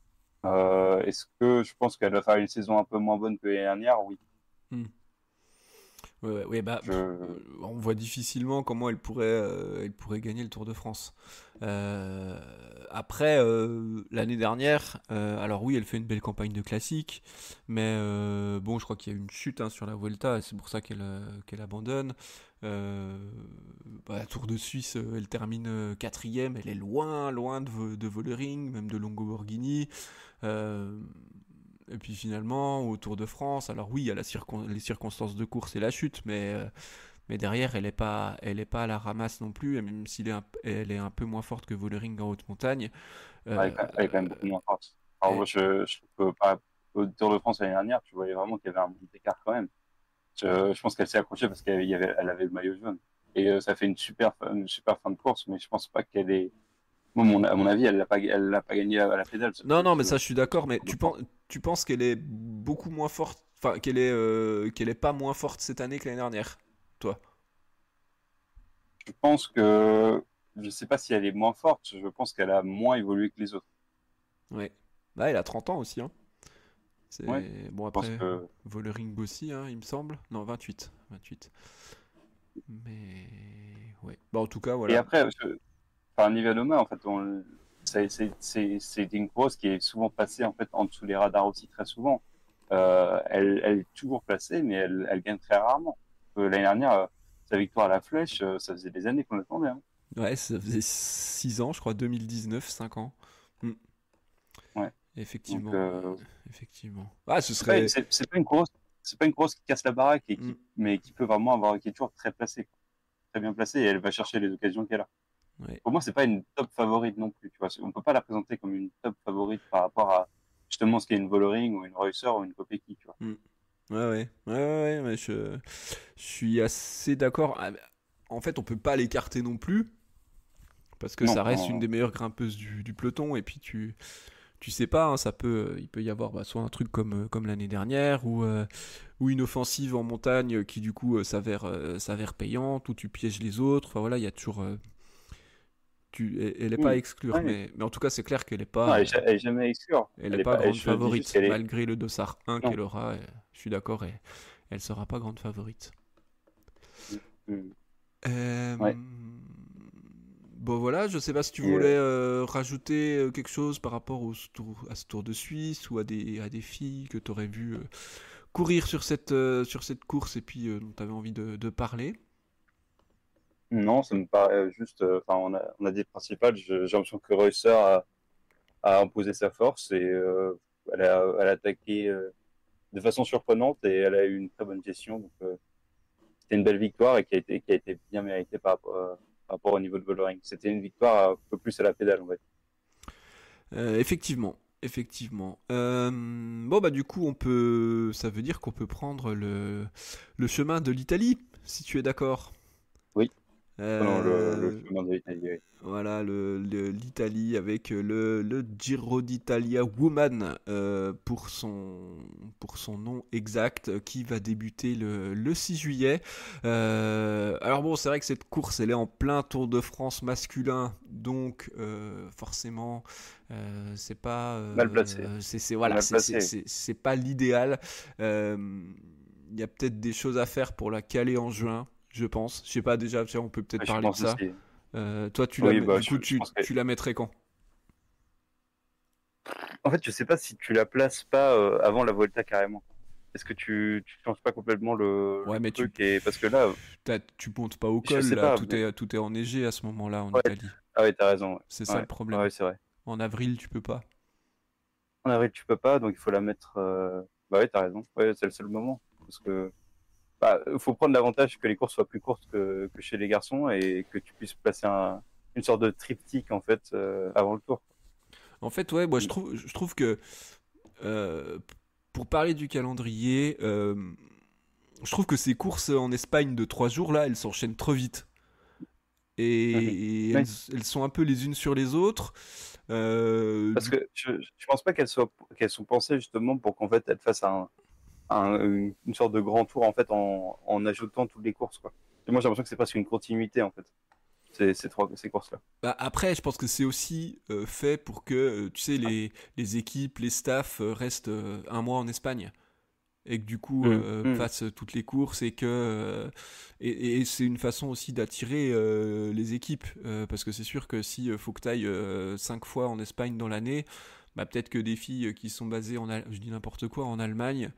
Est-ce que je pense qu'elle va faire une saison un peu moins bonne que l'année dernière? Oui. Hmm. Ouais, ouais, ouais, bah, Je, on voit difficilement comment elle pourrait gagner le Tour de France. Après, l'année dernière, alors oui, elle fait une belle campagne de classique, mais bon, je crois qu'il y a eu une chute, hein, sur la Vuelta, et c'est pour ça qu'elle abandonne. Euh, Bah, Tour de Suisse, elle termine quatrième, elle est loin, loin de Vollering, même de Longo Borghini. Euh, et puis finalement, au Tour de France, alors oui, il y a les circonstances de course et la chute, mais derrière, elle est pas à la ramasse non plus, et même elle est un peu moins forte que Vollering en haute montagne. Euh, elle est quand même beaucoup moins forte. Alors, et- moi, je trouve que au Tour de France l'année dernière, tu voyais vraiment qu'il y avait un bon écart quand même. Je pense qu'elle s'est accrochée parce elle avait le maillot jaune. Et ça fait une super fin de course, mais je pense pas qu'elle est. Moi, à mon avis, elle l'a pas gagné à la pédale, non, non, mais ça, je suis ce d'accord, mais Tour de France. tu penses qu'elle est beaucoup moins forte, enfin, qu'elle est pas moins forte cette année que l'année dernière, toi? Je pense que, je sais pas si elle est moins forte, je pense qu'elle a moins évolué que les autres. Ouais. Bah, il a 30 ans aussi, hein. Ouais, Bon, je pense après, que. Vollering aussi, hein, il me semble. Non, 28. 28. Mais ouais. Bah, en tout cas, Et voilà. après, enfin, Nivelle, en fait, c'est une course qui est souvent passée en fait en dessous des radars aussi très souvent. Elle est toujours placée, mais elle gagne très rarement. L'année dernière, sa victoire à la Flèche, ça faisait des années qu'on l'attendait. Hein. Ouais, ça faisait 6 ans, je crois, 2019, 5 ans. Hmm. Ouais. Donc, Effectivement. Effectivement. Ah, ce c'est pas, serait. c'est pas une course, c'est pas une course qui casse la baraque Hmm. mais qui peut vraiment avoir, qui est toujours très placée, quoi. Très bien placée, et elle va chercher les occasions qu'elle a. Ouais. Pour moi, c'est pas une top favorite non plus. Tu vois, on peut pas la présenter comme une top favorite par rapport à justement ce qu'est une Vollering ou une Reusser ou une Kopecky, tu vois. Hmm. Ouais, ouais. Ouais, je suis assez d'accord. Ah, en fait, on peut pas l'écarter non plus. Parce que Non, ça reste une non, des meilleures grimpeuses du peloton. Et puis tu sais pas, hein, il peut y avoir soit un truc comme l'année dernière, ou une offensive en montagne qui du coup s'avère payante, ou tu pièges les autres. Enfin voilà, il y a toujours. Elle est pas à hmm. exclure, Ouais. mais en tout cas, c'est clair Non, elle est jamais exclure. elle est pas grande Je dis juste favorite, qu'elle est. malgré le dossard 1 Non. qu'elle aura. Je suis d'accord, elle sera pas grande favorite. Hmm. Euh, Ouais. Bon voilà, je sais pas si tu Et, voulais rajouter quelque chose par rapport à ce Tour de Suisse ou à des filles que tu aurais vu courir sur cette course et puis dont tu avais envie de parler. non, ça me paraît juste. Enfin, on a dit le principal. J'ai l'impression que Reusser a imposé sa force et elle a attaqué de façon surprenante et elle a eu une très bonne gestion. Donc, c'était une belle victoire et qui a été bien méritée par rapport au niveau de Vollering. C'était une victoire un peu plus à la pédale, en fait. Effectivement, effectivement. Bon bah du coup ça veut dire qu'on peut prendre le chemin de l'Italie, si tu es d'accord. Oui, prenons le Euh, chemin de l'Italie. Oui. Voilà, l'Italie avec le Giro d'Italia Woman pour son nom exact qui va débuter le 6 juillet. Alors bon, c'est vrai que cette course, elle est en plein Tour de France masculin, donc forcément, c'est pas, Mal placé. voilà, Mal placé. c'est pas l'idéal. Euh, Il y a peut-être des choses à faire pour la caler en juin, je pense. Je sais pas déjà, tiens, on peut peut-être Je parler de pense ça. aussi. Toi, Oui, bah, du coup, je pense que. tu la mettrais quand? En fait, je sais pas si tu la places pas avant la Volta carrément. Est-ce que tu changes pas complètement Ouais, le mais truc et parce que là, tu montes pas au je col, sais là, pas. Mais... tout est enneigé à ce moment-là en Ouais, Italie. ah ouais, t'as raison. C'est Ouais, ça le ouais, problème. ouais, c'est vrai. En avril, tu peux pas. En avril, tu peux pas, donc il faut la mettre. Bah ouais, t'as raison. Ouais, c'est le seul moment parce que bah, faut prendre l'avantage que les courses soient plus courtes que chez les garçons et que tu puisses placer une sorte de triptyque en fait avant le tour. En fait, ouais, moi, Mm. je trouve que euh, pour parler du calendrier, je trouve que ces courses en Espagne de 3 jours, là, elles s'enchaînent trop vite. Mhm. Et Oui, elles sont un peu les unes sur les autres. parce que je pense pas qu'elles sont pensées justement pour qu'en fait elles fassent une sorte de grand tour en fait en ajoutant toutes les courses quoi. Et moi j'ai l'impression que c'est presque une continuité en fait ces courses là. Bah, après, je pense que c'est aussi fait pour que, tu sais, les équipes, les staffs restent un mois en Espagne et que du coup Mm. Mm. fassent toutes les courses et que et c'est une façon aussi d'attirer les équipes parce que c'est sûr que si faut que tu ailles 5 fois en Espagne dans l'année, bah, peut-être que des filles qui sont basées je dis n'importe quoi en Allemagne,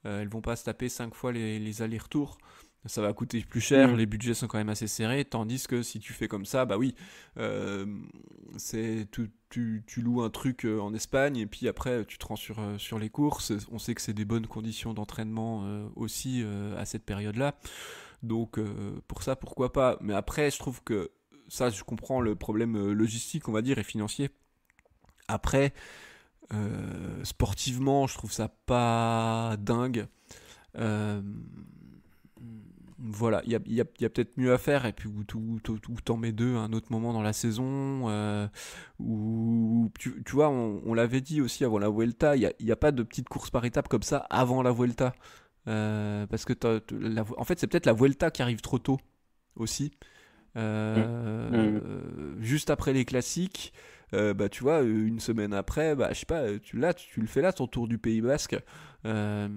elles vont pas se taper 5 fois les allers-retours. Ça va coûter plus cher, Mm. les budgets sont quand même assez serrés, tandis que si tu fais comme ça, bah oui, euh, tu loues un truc en Espagne et puis après tu te rends sur les courses. On sait que c'est des bonnes conditions d'entraînement aussi à cette période-là. Donc pour ça, pourquoi pas. Mais après, je trouve que ça, je comprends le problème logistique, on va dire, et financier. Après, sportivement, je trouve ça pas dingue. Euh, voilà, il y a peut-être mieux à faire, et puis où t'en mets deux à un autre moment dans la saison, où tu vois, on l'avait dit aussi avant la Vuelta, il y a pas de petite course par étape comme ça avant la Vuelta. Parce que en fait, c'est peut-être la Vuelta qui arrive trop tôt aussi. Mm. Mm. Juste après les classiques. bah tu vois, une semaine après, bah je sais pas, tu le fais là, ton tour du Pays Basque, euh,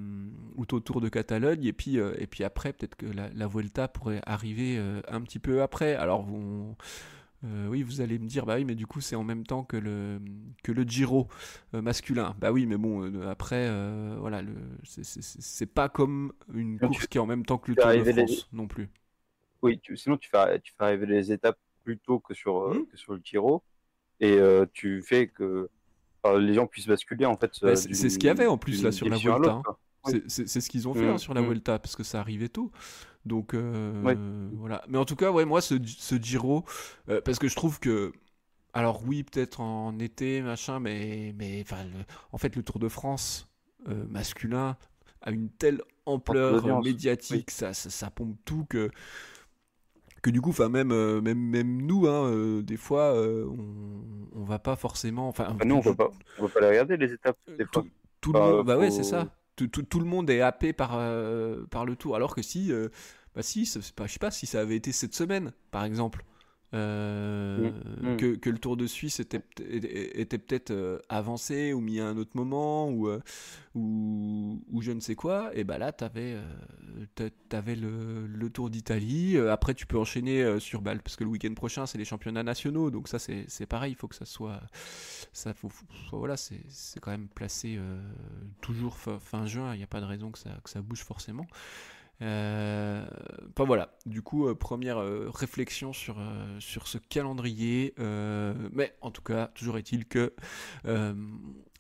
ou ton tour de Catalogne, et puis après, peut-être que la Vuelta pourrait arriver un petit peu après. Alors, oui, vous allez me dire, bah oui, mais du coup, c'est en même temps que le Giro masculin. Bah oui, mais bon, après, voilà, c'est pas comme une Sinon, course qui est en même temps que le fais Tour de arriver France non plus. oui, sinon tu fais arriver les étapes plus tôt Hmm. que sur le Giro et tu fais que les gens puissent basculer en fait Bah, c'est ce qu'il y avait en plus là d'une sur la division à Vuelta, l'autre, hein. quoi. Oui. C'est ce qu'ils ont fait, hein, Mm, sur la mm. Vuelta, parce que ça arrivait tôt. Donc Oui. voilà. Mais en tout cas, ouais, moi, ce Giro, parce que je trouve que, alors oui, peut-être en été, machin, mais enfin, en fait, le Tour de France masculin a une telle En termes ampleur d'audience. Oui. médiatique, ça pompe tout que du coup, enfin même nous, hein, des fois, on va pas forcément, enfin Nous on peut pas les regarder les étapes des fois. tout, tout le Enfin, monde, bah ouais, c'est faut. ça. Tout le monde est happé par le tour, alors que si, bah si, je sais pas si ça avait été cette semaine, par exemple, Mm, mm. que le Tour de Suisse était peut-être avancé ou mis à un autre moment ou je ne sais quoi, et bah là t'avais le Tour d'Italie. Après tu peux enchaîner sur balle parce que le week-end prochain c'est les championnats nationaux, donc ça c'est pareil, il faut que ça soit voilà, c'est quand même placé toujours fin juin, il n'y a pas de raison que ça bouge forcément. Enfin voilà, du coup, première réflexion sur ce calendrier. Mais en tout cas, toujours est-il que euh,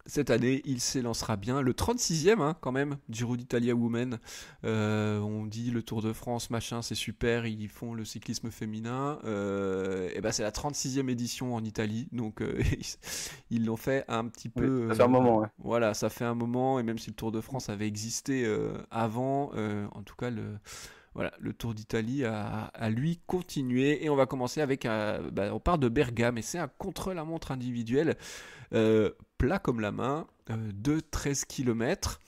cette année, il s'élancera bien. Le 36e, hein, quand même, Giro d'Italia Women. On dit le Tour de France, machin, c'est super, ils font le cyclisme féminin. Et ben c'est la 36e édition en Italie, donc ils l'ont fait un petit Oui, peu. ça fait un moment, ouais. Voilà, ça fait un moment, et même si le Tour de France avait existé avant, en tout cas, voilà, le Tour d'Italie a lui continué. Et on va commencer avec on part de Bergame, et c'est un contre-la-montre individuel, plat comme la main, de 13 km.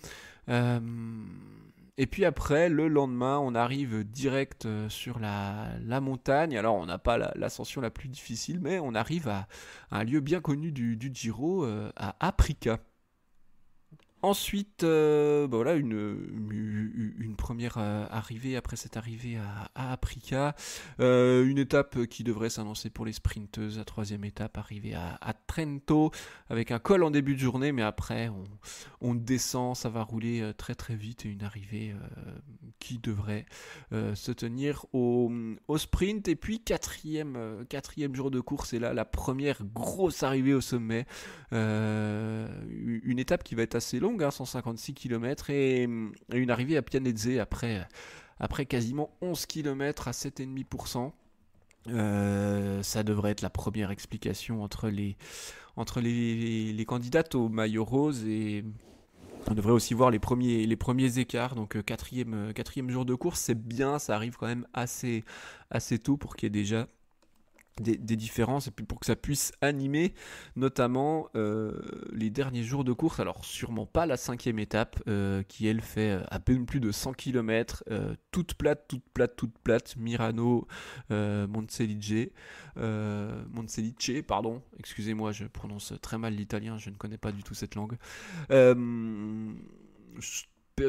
Et puis après, le lendemain, on arrive direct sur la montagne. Alors, on n'a pas l'ascension la plus difficile, mais on arrive à un lieu bien connu du Giro, à Aprica. Ensuite, bah voilà, une première arrivée après cette arrivée à Aprica. Une étape qui devrait s'annoncer pour les sprinteuses. La troisième étape, arrivée à Trento, avec un col en début de journée, mais après, on descend, ça va rouler très très vite, et une arrivée qui devrait se tenir au sprint. Et puis, quatrième jour de course, et là, la première grosse arrivée au sommet. Une étape qui va être assez longue, hein, 156 km, et une arrivée à Pianezze après quasiment 11 km à 7,5%. Ça devrait être la première explication entre les candidates au maillot rose, et on devrait aussi voir les premiers écarts. Donc quatrième jour de course, c'est bien, ça arrive quand même assez tôt pour qu'il y ait déjà des différences, et puis pour que ça puisse animer notamment les derniers jours de course. Alors sûrement pas la cinquième étape, qui elle fait à peine plus de 100 km, toute plate, Mirano, Monselice, pardon, excusez-moi, je prononce très mal l'italien, je ne connais pas du tout cette langue.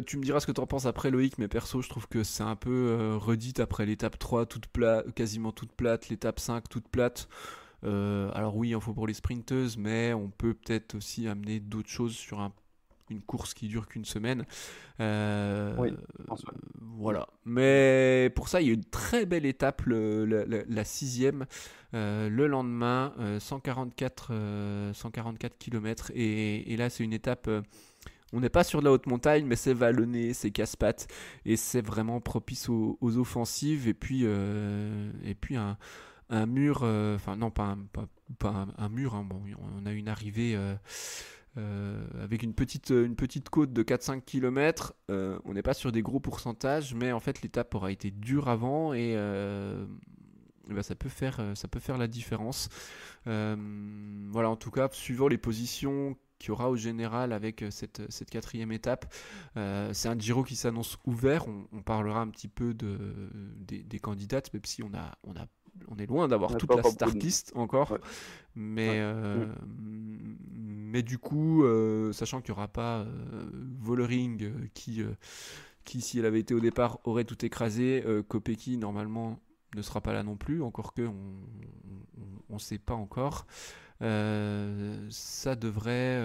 Tu me diras ce que tu en penses après, Loïc, mais perso, je trouve que c'est un peu redite après l'étape 3, quasiment toute plate, l'étape 5, toute plate. Alors oui, il en faut pour les sprinteuses, mais on peut peut-être aussi amener d'autres choses sur une course qui dure qu'une semaine. Oui, je pense, ouais. Voilà. Mais pour ça, il y a une très belle étape, la sixième, le lendemain, 144 km. Et là, c'est une étape... on n'est pas sur de la haute montagne, mais c'est vallonné, c'est casse-pattes, et c'est vraiment propice aux offensives. Et puis un mur, enfin non, pas un mur, hein, bon, on a une arrivée avec une petite côte de 4-5 km. On n'est pas sur des gros pourcentages, mais en fait l'étape aura été dure avant, et ben, ça peut faire la différence. Voilà, en tout cas, suivant les positions qu'il y aura au général avec cette quatrième étape, c'est un Giro qui s'annonce ouvert. On parlera un petit peu des candidates, même si on a on est loin d'avoir n'a toute pas la encore start beaucoup de... list encore, Ouais. mais, Mm. mais du coup, sachant qu'il n'y aura pas Vollering qui, si elle avait été au départ, aurait tout écrasé, Kopecky, normalement, ne sera pas là non plus, encore que on ne sait pas encore. Ça devrait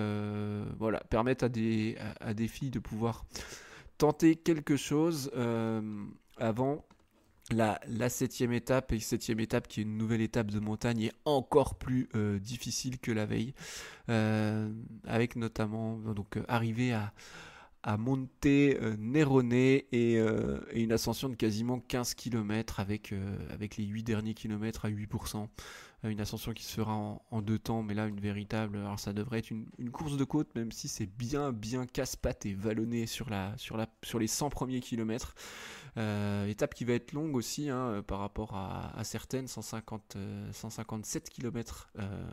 voilà, permettre à des filles de pouvoir tenter quelque chose avant la septième étape, et septième étape qui est une nouvelle étape de montagne est encore plus difficile que la veille, avec notamment donc arriver à Monte Nerone et une ascension de quasiment 15 km avec les 8 derniers kilomètres à 8%. Une ascension qui se fera en deux temps, mais là une véritable. Alors ça devrait être une course de côte, même si c'est bien casse-pattes et vallonné sur les 100 premiers kilomètres. Étape qui va être longue aussi par rapport à certaines, 157 km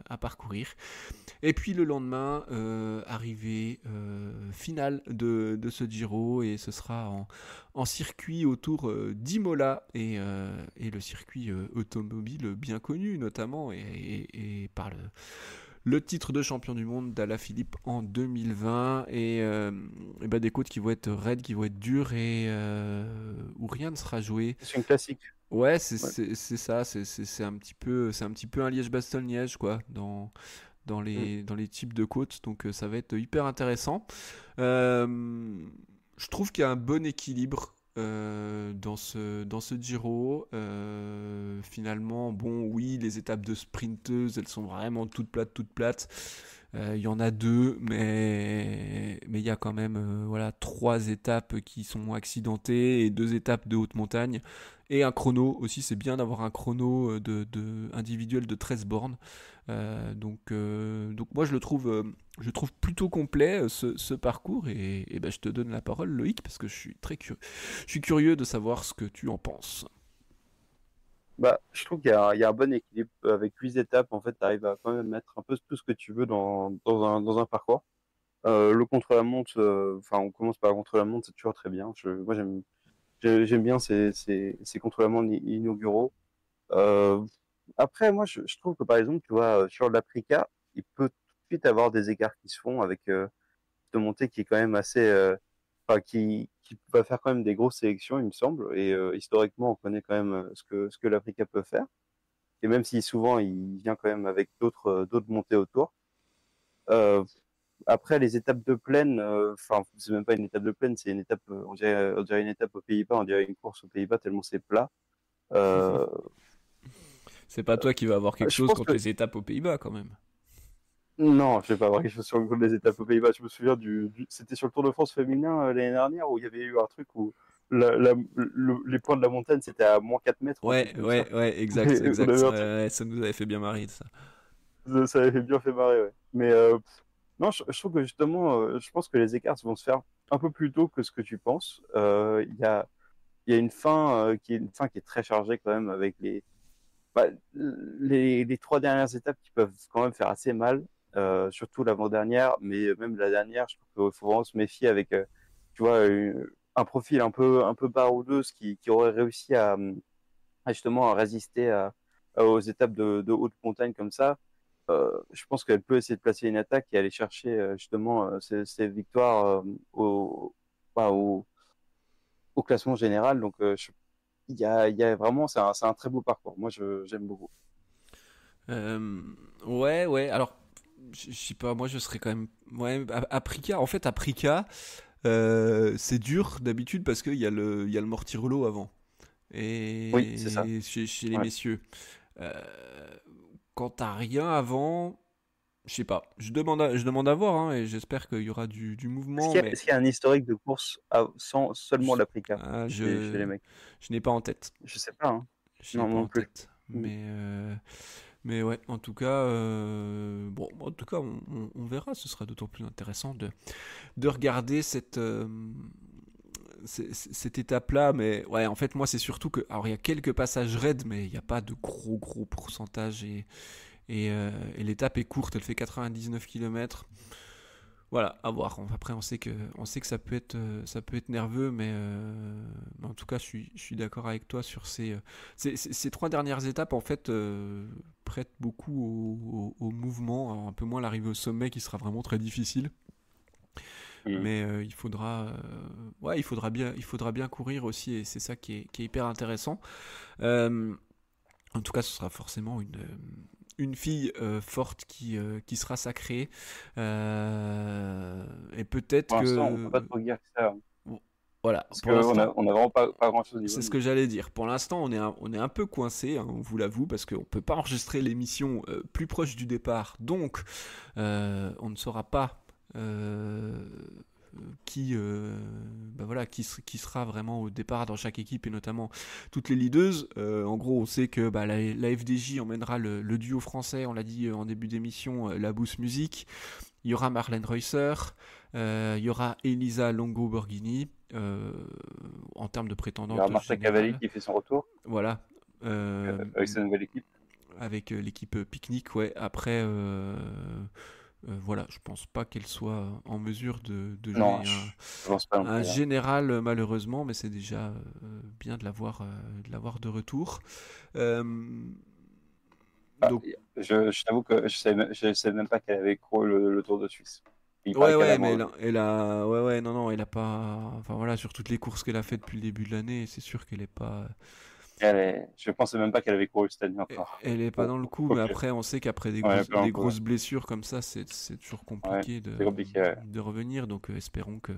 à parcourir. Et puis le lendemain, arrivée finale de ce Giro, et ce sera en circuit autour d'Imola et le circuit automobile bien connu notamment, et par le titre de champion du monde d'Alaphilippe en 2020, et bah des côtes qui vont être raides, qui vont être dures, et où rien ne sera joué. C'est une classique. Ouais, Ouais. c'est ça, c'est un petit peu un Liège-Bastogne-Liège quoi, Mm. dans les types de côtes, donc ça va être hyper intéressant. Euh, je trouve qu'il y a un bon équilibre dans ce Giro. Finalement, bon, oui, les étapes de sprinteuses, elles sont vraiment toutes plates. Il y en a deux, mais il y a quand même voilà, trois étapes qui sont accidentées et deux étapes de haute montagne. Et un chrono aussi, c'est bien d'avoir un chrono individuel de 13 bornes. Donc moi je le trouve plutôt complet ce parcours, et ben, je te donne la parole Loïc, parce que je suis curieux de savoir ce que tu en penses. Bah, je trouve qu'il y a un bon équilibre. Avec 8 étapes, en fait, tu arrives à quand même mettre un peu tout ce que tu veux dans un parcours. Le contre-la-montre, enfin, on commence par le contre-la-montre, c'est toujours très bien. Moi, j'aime bien ces contre-la-montre inauguraux. Euh, Après, moi, je trouve que par exemple, tu vois, sur l'Aprica, il peut tout de suite avoir des écarts qui se font avec de montée qui est quand même assez, enfin, qui va faire quand même des grosses sélections, il me semble. Et historiquement, on connaît quand même ce que l'Aprica peut faire. Et même si souvent, il vient quand même avec d'autres montées autour. Euh, Après, les étapes de plaine, enfin, c'est même pas une étape de plaine, c'est une étape, on dirait une étape aux Pays-Bas, on dirait une course aux Pays-Bas tellement c'est plat. Euh, C'est pas toi qui vas avoir quelque je chose pense contre que les étapes aux Pays-Bas quand même. non, je vais pas avoir quelque chose sur le coup des étapes aux Pays-Bas. Je me souviens c'était sur le Tour de France féminin l'année dernière où il y avait eu un truc où les points de la montagne c'était à -4 mètres ou un truc comme ça. Ouais, exact, Et on exact. avait un truc, Ouais, ça nous avait fait bien marrer ça. ça avait bien fait marrer, ouais. Mais non, je trouve que justement, je pense que les écarts vont se faire un peu plus tôt que ce que tu penses. Il y a une fin qui est une fin qui est très chargée quand même avec bah, les 3 dernières étapes qui peuvent quand même faire assez mal, surtout l'avant-dernière, mais même la dernière, je trouve qu'il faut vraiment se méfier avec, tu vois, un profil un peu baroudeuse qui aurait réussi à justement à résister aux étapes de haute montagne comme ça. Je pense qu'elle peut essayer de placer une attaque et aller chercher justement ces victoires bah, au classement général. Donc, il y a vraiment, c'est un très beau parcours. Moi, j'aime beaucoup. Euh, ouais. Alors, je sais pas, moi je serais quand même. Ouais, Aprika, en fait, Aprika, c'est dur d'habitude parce il y a le Mortirolo avant. Oui, c'est ça. Et chez les Ouais. messieurs. Euh, Quand t'as rien avant, je sais pas. Je demande à voir, hein, et j'espère qu'il y aura du mouvement, mais Est-ce qu'il y a un historique de course sans seulement je, l'Aprica ah, chez les mecs? je n'ai pas en tête. Je sais pas, hein. Je n'ai Non, pas non en plus. tête. Mm. Mais ouais, en tout cas, bon, en tout cas, on verra. Ce sera d'autant plus intéressant de regarder cette étape-là. Mais ouais, en fait, moi, c'est surtout que, alors, il y a quelques passages raides, mais il n'y a pas de gros pourcentage, et l'étape est courte. Elle fait 99 km. Voilà, à voir. Après, on sait que ça peut être nerveux, mais en tout cas, je suis d'accord avec toi sur ces trois dernières étapes. En fait, prêtent beaucoup au mouvement, alors un peu moins l'arrivée au sommet qui sera vraiment très difficile. Mm. Mais ouais, il faudra bien courir aussi, et c'est ça qui est hyper intéressant. Euh, En tout cas, ce sera forcément une fille forte qui sera sacrée. Et peut-être Pour l'instant, on peut pas que... trop dire que ça, hein. bon, voilà, Parce pour qu'on l'instant, on a vraiment pas grand-chose au niveau c'est ce de que nous. j'allais dire. Pour l'instant, on est un peu coincé, hein, on vous l'avoue, parce qu'on ne peut pas enregistrer l'émission plus proche du départ. Donc, on ne saura pas qui, bah voilà, qui sera vraiment au départ dans chaque équipe, et notamment toutes les leaders. En gros, on sait que bah, la FDJ emmènera le duo français, on l'a dit en début d'émission, la Boost Music. Il y aura Marlène Reusser, il y aura Elisa Longo Borghini, en termes de Il y aura prétendante Marta Cavalli générale. qui fait son retour Voilà. Euh, avec sa nouvelle équipe. Avec l'équipe Picnic, ouais. Après, voilà, je pense pas qu'elle soit en mesure de Non, jouer je pense pas non un plus, hein. général, malheureusement, mais c'est déjà bien de l'avoir de retour. Euh, Ah, donc, je t'avoue que je savais même pas qu'elle avait couru le Tour de Suisse. Il paraît ouais, qu'elle a ouais, mais abandonné. ouais, ouais, non, non, elle a pas. Enfin voilà, sur toutes les courses qu'elle a faites depuis le début de l'année, c'est sûr qu'elle est pas. Je pensais même pas qu'elle avait couru cette année encore. Elle est pas Bon, dans le coup, mais ok. après, on sait qu'après Ouais, pas des un coup, ouais. grosses blessures comme ça, c'est toujours Ouais, compliqué c'est compliqué, ouais. de revenir. Donc, espérons que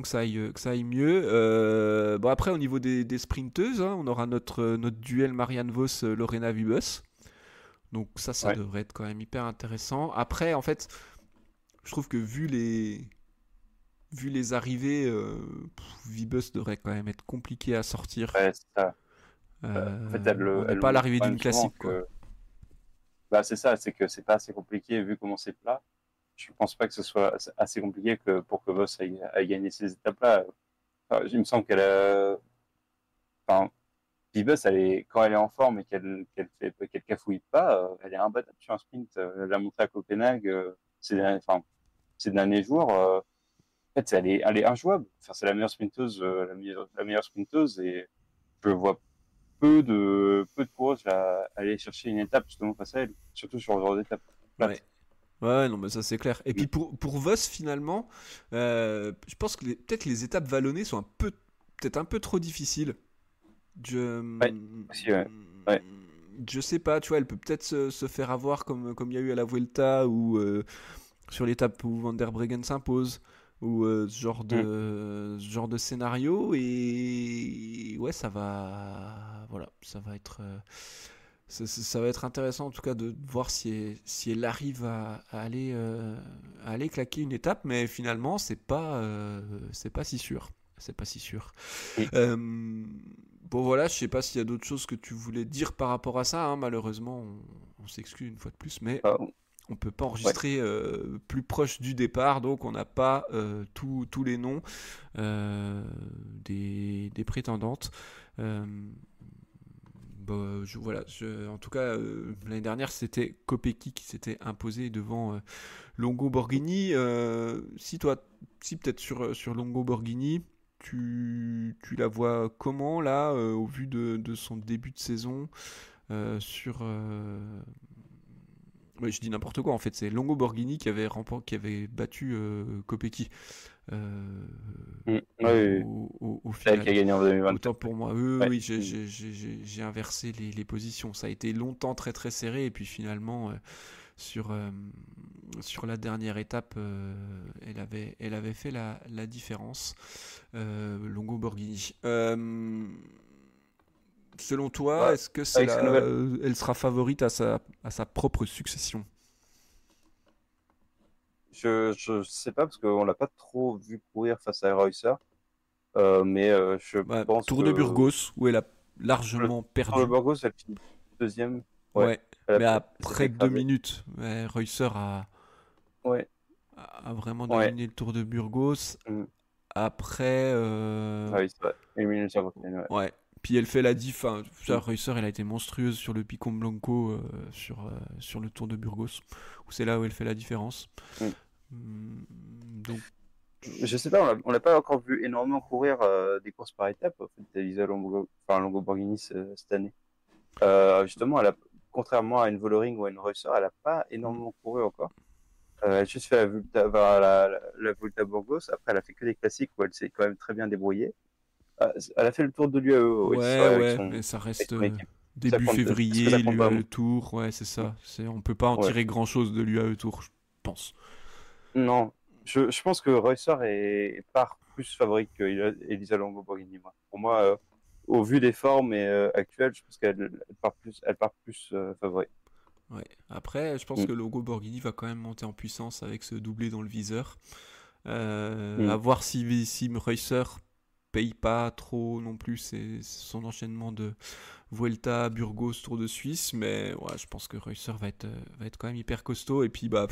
ça aille mieux. Bon, après, au niveau des sprinteuses, hein, on aura notre duel Marianne Vos, Lorena Wiebes. Donc, ça Ouais. devrait être quand même hyper intéressant. Après, en fait, je trouve que vu les arrivées, Wiebes devrait quand même être compliqué à sortir. Ouais, c'est ça. En fait, On n'est elle pas le à montre l'arrivée quand d'une même souvent classique, quoi. que, bah, c'est ça, c'est que c'est pas assez compliqué vu comment c'est plat. Je pense pas que ce soit assez compliqué que pour que Voss aille gagner ces étapes-là. Enfin, il me semble enfin, Phoebus, quand elle est en forme et qu'elle cafouille pas, elle est imbattable sur un sprint. Elle l'a montré à Copenhague ces derniers jours. En fait, elle est injouable. Enfin, c'est la meilleure sprinteuse, la meilleure sprinteuse, et je vois peu de coureuses à aller chercher une étape justement face à elle, surtout sur le genre d'étape Ouais. plate. Ouais, non, mais ça c'est clair. Et Mm. puis pour Voss, finalement, je pense que peut-être les étapes vallonnées sont peut-être un peu trop difficiles. Ouais, Je, aussi, ouais. Ouais. je sais pas, tu vois, elle peut peut-être se faire avoir comme il y a eu à la Vuelta, ou sur l'étape où Van der Breggen s'impose, ou Mm. ce genre de scénario. Et ouais, voilà, ça va être. Ça va être intéressant en tout cas de voir si elle arrive à aller claquer une étape, mais finalement c'est pas si sûr. C'est pas si sûr. Mm. Euh, bon voilà, je sais pas s'il y a d'autres choses que tu voulais dire par rapport à ça, hein. Malheureusement, on s'excuse une fois de plus, mais Ah, on peut pas ouais. enregistrer plus proche du départ, donc on n'a pas tous les noms euh, des prétendantes. Euh, Bah, en tout cas, l'année dernière, c'était Kopecky qui s'était imposé devant Longo Borghini. Si peut-être sur Longo Borghini, tu la vois comment là, au vu de son début de saison sur. Ouais, je dis n'importe quoi en fait, c'est Longo Borghini qui avait battu Kopecky Mm. Ouais, au c'est elle qui a final. gagné en 2024. Autant pour moi. Oui, oui, Ouais. oui, Mm. j'ai inversé les positions. Ça a été longtemps très très serré, et puis finalement, sur, euh, sur la dernière étape, elle avait fait la différence. Longo Borghini. Selon toi, Ouais, est-ce que avec sa nouvelle. elle sera favorite à sa propre succession? Je sais pas parce qu'on l'a pas trop vu courir face à Reusser, mais je Bah, pense Tour de que Burgos, où elle a le largement Tour de perdu. Burgos, elle finit deuxième. Ouais, Ouais, mais à elle s'est près fait de 2 écraser. minutes. Ouais, Reusser Ouais, a vraiment ouais. dominé le Tour de Burgos. Mm. Après, Ah oui, c'est vrai. 1 minute 51, ouais. ouais. Puis elle fait la diff. Enfin, Mm. Reusser, elle a été monstrueuse sur le Picon Blanco, sur le Tour de Burgos, où c'est là où elle fait la différence. Mm. Donc, je sais pas, on l'a pas encore vu énormément courir des courses par étapes, en fait, Elisa Longo Borghini cette année. Justement, contrairement à une Voloring ou à une Reusser, elle a pas énormément couru encore. Elle a juste fait la Volta Burgos. Après, elle a fait que des classiques où elle s'est quand même très bien débrouillée. Elle a fait le tour de l'UAE aussi, c'est vrai, ouais, mais ça avec reste son équipe. début Est-ce que ça février, compte vraiment? l'UAE Tour, ouais, c'est ça. On peut pas en Ouais. tirer grand-chose de l'UAE Tour, je pense. Non, je pense que Reusser part plus favori que Elisa Longo Borghini. Pour moi, au vu des formes actuelles, je pense elle part plus favori. Ouais. Après, je pense Mm. que Longo Borghini va quand même monter en puissance avec ce doublé dans le viseur. Mm. À voir si Reusser paye pas trop non plus son enchaînement de Vuelta, Burgos, Tour de Suisse, mais ouais, je pense que Reusser va être quand même hyper costaud. Et puis bah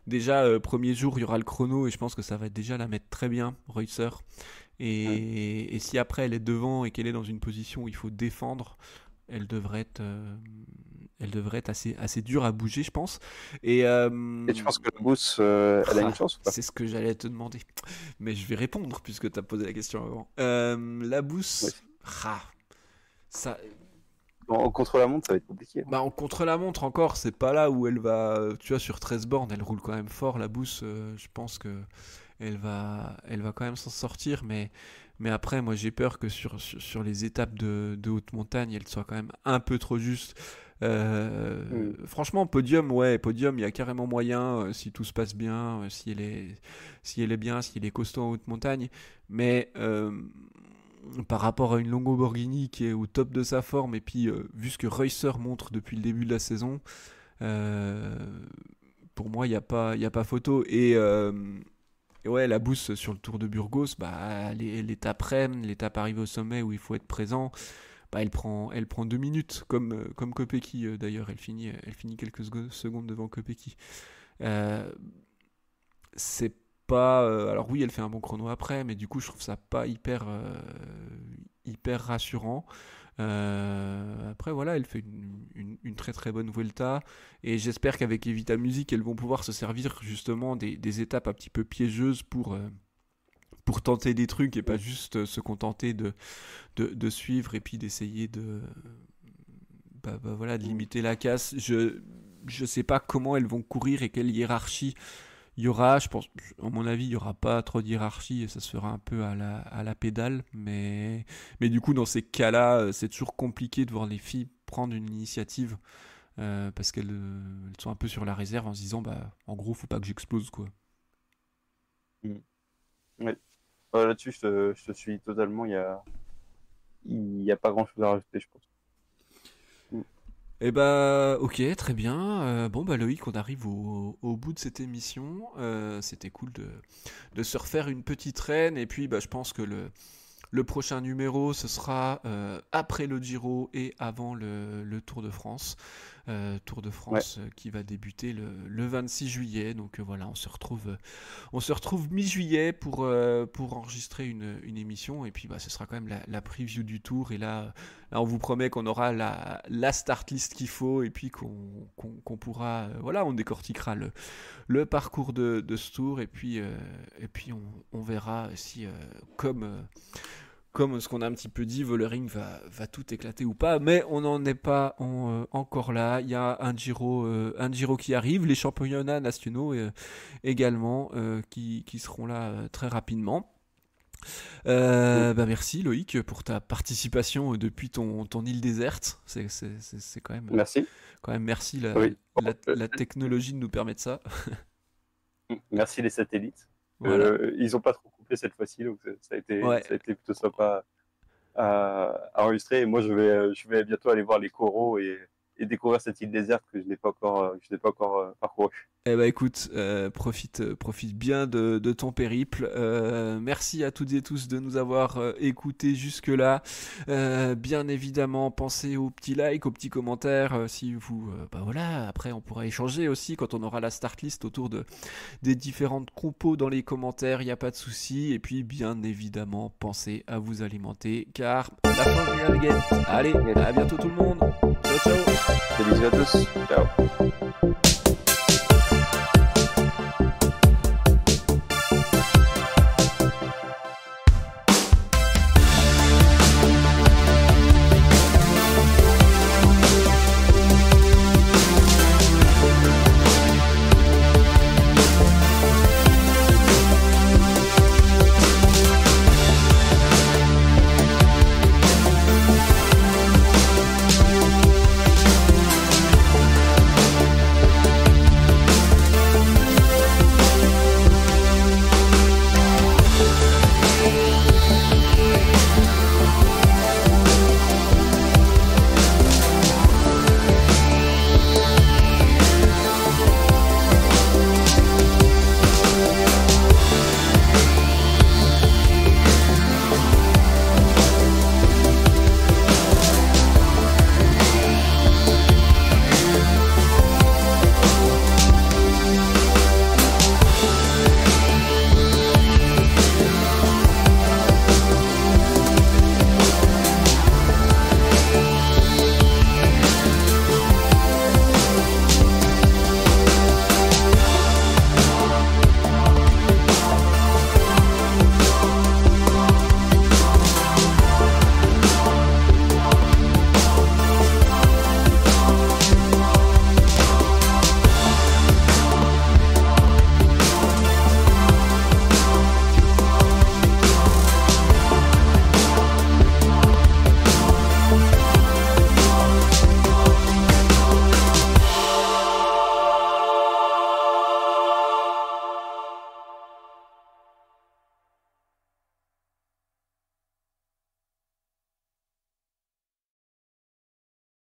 déjà premier jour il y aura le chrono et je pense que ça va déjà la mettre très bien Reusser. Mm. Et si après elle est devant et qu'elle est dans une position où il faut défendre, elle devrait être assez dure à bouger, je pense. Et tu penses que Labous, elle a une chance ou pas? c'est ce que j'allais te demander. Mais je vais répondre puisque tu as posé la question avant. La Oui. Bousse, ça, En contre-la-montre, ça va être compliqué. bah, en contre-la-montre encore, c'est pas là où elle va. Tu vois, sur 13 bornes, elle roule quand même fort. La Bousse, je pense que elle va quand même s'en sortir. Mais après, moi j'ai peur que sur les étapes de haute montagne, elle soit quand même un peu trop juste. Mm. Franchement, podium, ouais, podium, il y a carrément moyen si tout se passe bien, si elle est bien, si elle est costaud en haute montagne. Mais par rapport à une Longo Borghini qui est au top de sa forme, et puis vu ce que Reusser montre depuis le début de la saison, euh, pour moi, il y a pas photo. Et ouais, la boost sur le Tour de Burgos, bah, l'étape Rennes, l'étape arrivée au sommet où il faut être présent, bah, elle prend 2 minutes, comme Kopecky d'ailleurs, elle finit quelques secondes devant Kopecky. Euh, c'est pas. Alors oui, elle fait un bon chrono après, mais du coup, je trouve ça pas hyper rassurant. Après, voilà, elle fait une très très bonne Vuelta. Et j'espère qu'avec Evita Music, elles vont pouvoir se servir justement des étapes un petit peu piégeuses pour tenter des trucs et pas juste se contenter de suivre et puis d'essayer voilà, de limiter la casse. Je sais pas comment elles vont courir et quelle hiérarchie il y aura. Je pense, à mon avis, il y aura pas trop de hiérarchie et ça se fera un peu à la pédale. Mais du coup, dans ces cas-là, c'est toujours compliqué de voir les filles prendre une initiative parce elles sont un peu sur la réserve en se disant, bah, en gros, faut pas que j'explose, quoi. Mm. Ouais. Là-dessus, je te suis totalement. Il y a pas grand-chose à rajouter, je pense. Mm. Eh bah, ok, très bien. Bon, bah Loïc, on arrive au bout de cette émission. C'était cool de se refaire une petite traîne. Et puis, bah, je pense que le prochain numéro, ce sera après le Giro et avant le Tour de France. Tour de Ouais. France qui va débuter le 26 juillet. Donc voilà, on se retrouve mi-juillet pour enregistrer une émission. Et puis bah, ce sera quand même la preview du Tour. Et là on vous promet qu'on aura la start list qu'il faut. Et puis qu'on pourra... voilà, on décortiquera le parcours de ce Tour. Et puis on verra si, comme ce qu'on a un petit peu dit, Vollering va tout éclater ou pas, mais on n'en est pas encore là. Il y a un Giro qui arrive, les championnats nationaux également qui seront là très rapidement. Mm. Bah merci Loïc pour ta participation depuis ton île déserte. C'est Merci. quand même merci Oui. la technologie de nous permettre ça. Merci les satellites. Voilà. Ils ont pas trop coupé cette fois-ci, donc Ouais. ça a été plutôt sympa à enregistrer. Et moi, je vais bientôt aller voir les coraux et découvrir cette île déserte que je n'ai pas encore parcouru. Eh bah écoute, profite bien de ton périple. Merci à toutes et tous de nous avoir écoutés jusque-là. Bien évidemment, pensez aux petits likes, aux petits commentaires. Si vous, bah voilà, après on pourra échanger aussi quand on aura la start list autour des différentes compos dans les commentaires. Il n'y a pas de souci. Et puis bien évidemment, pensez à vous alimenter car la fin vient les guettes. Allez, à bientôt tout le monde. Ciao ciao. Des bisous à tous. Ciao.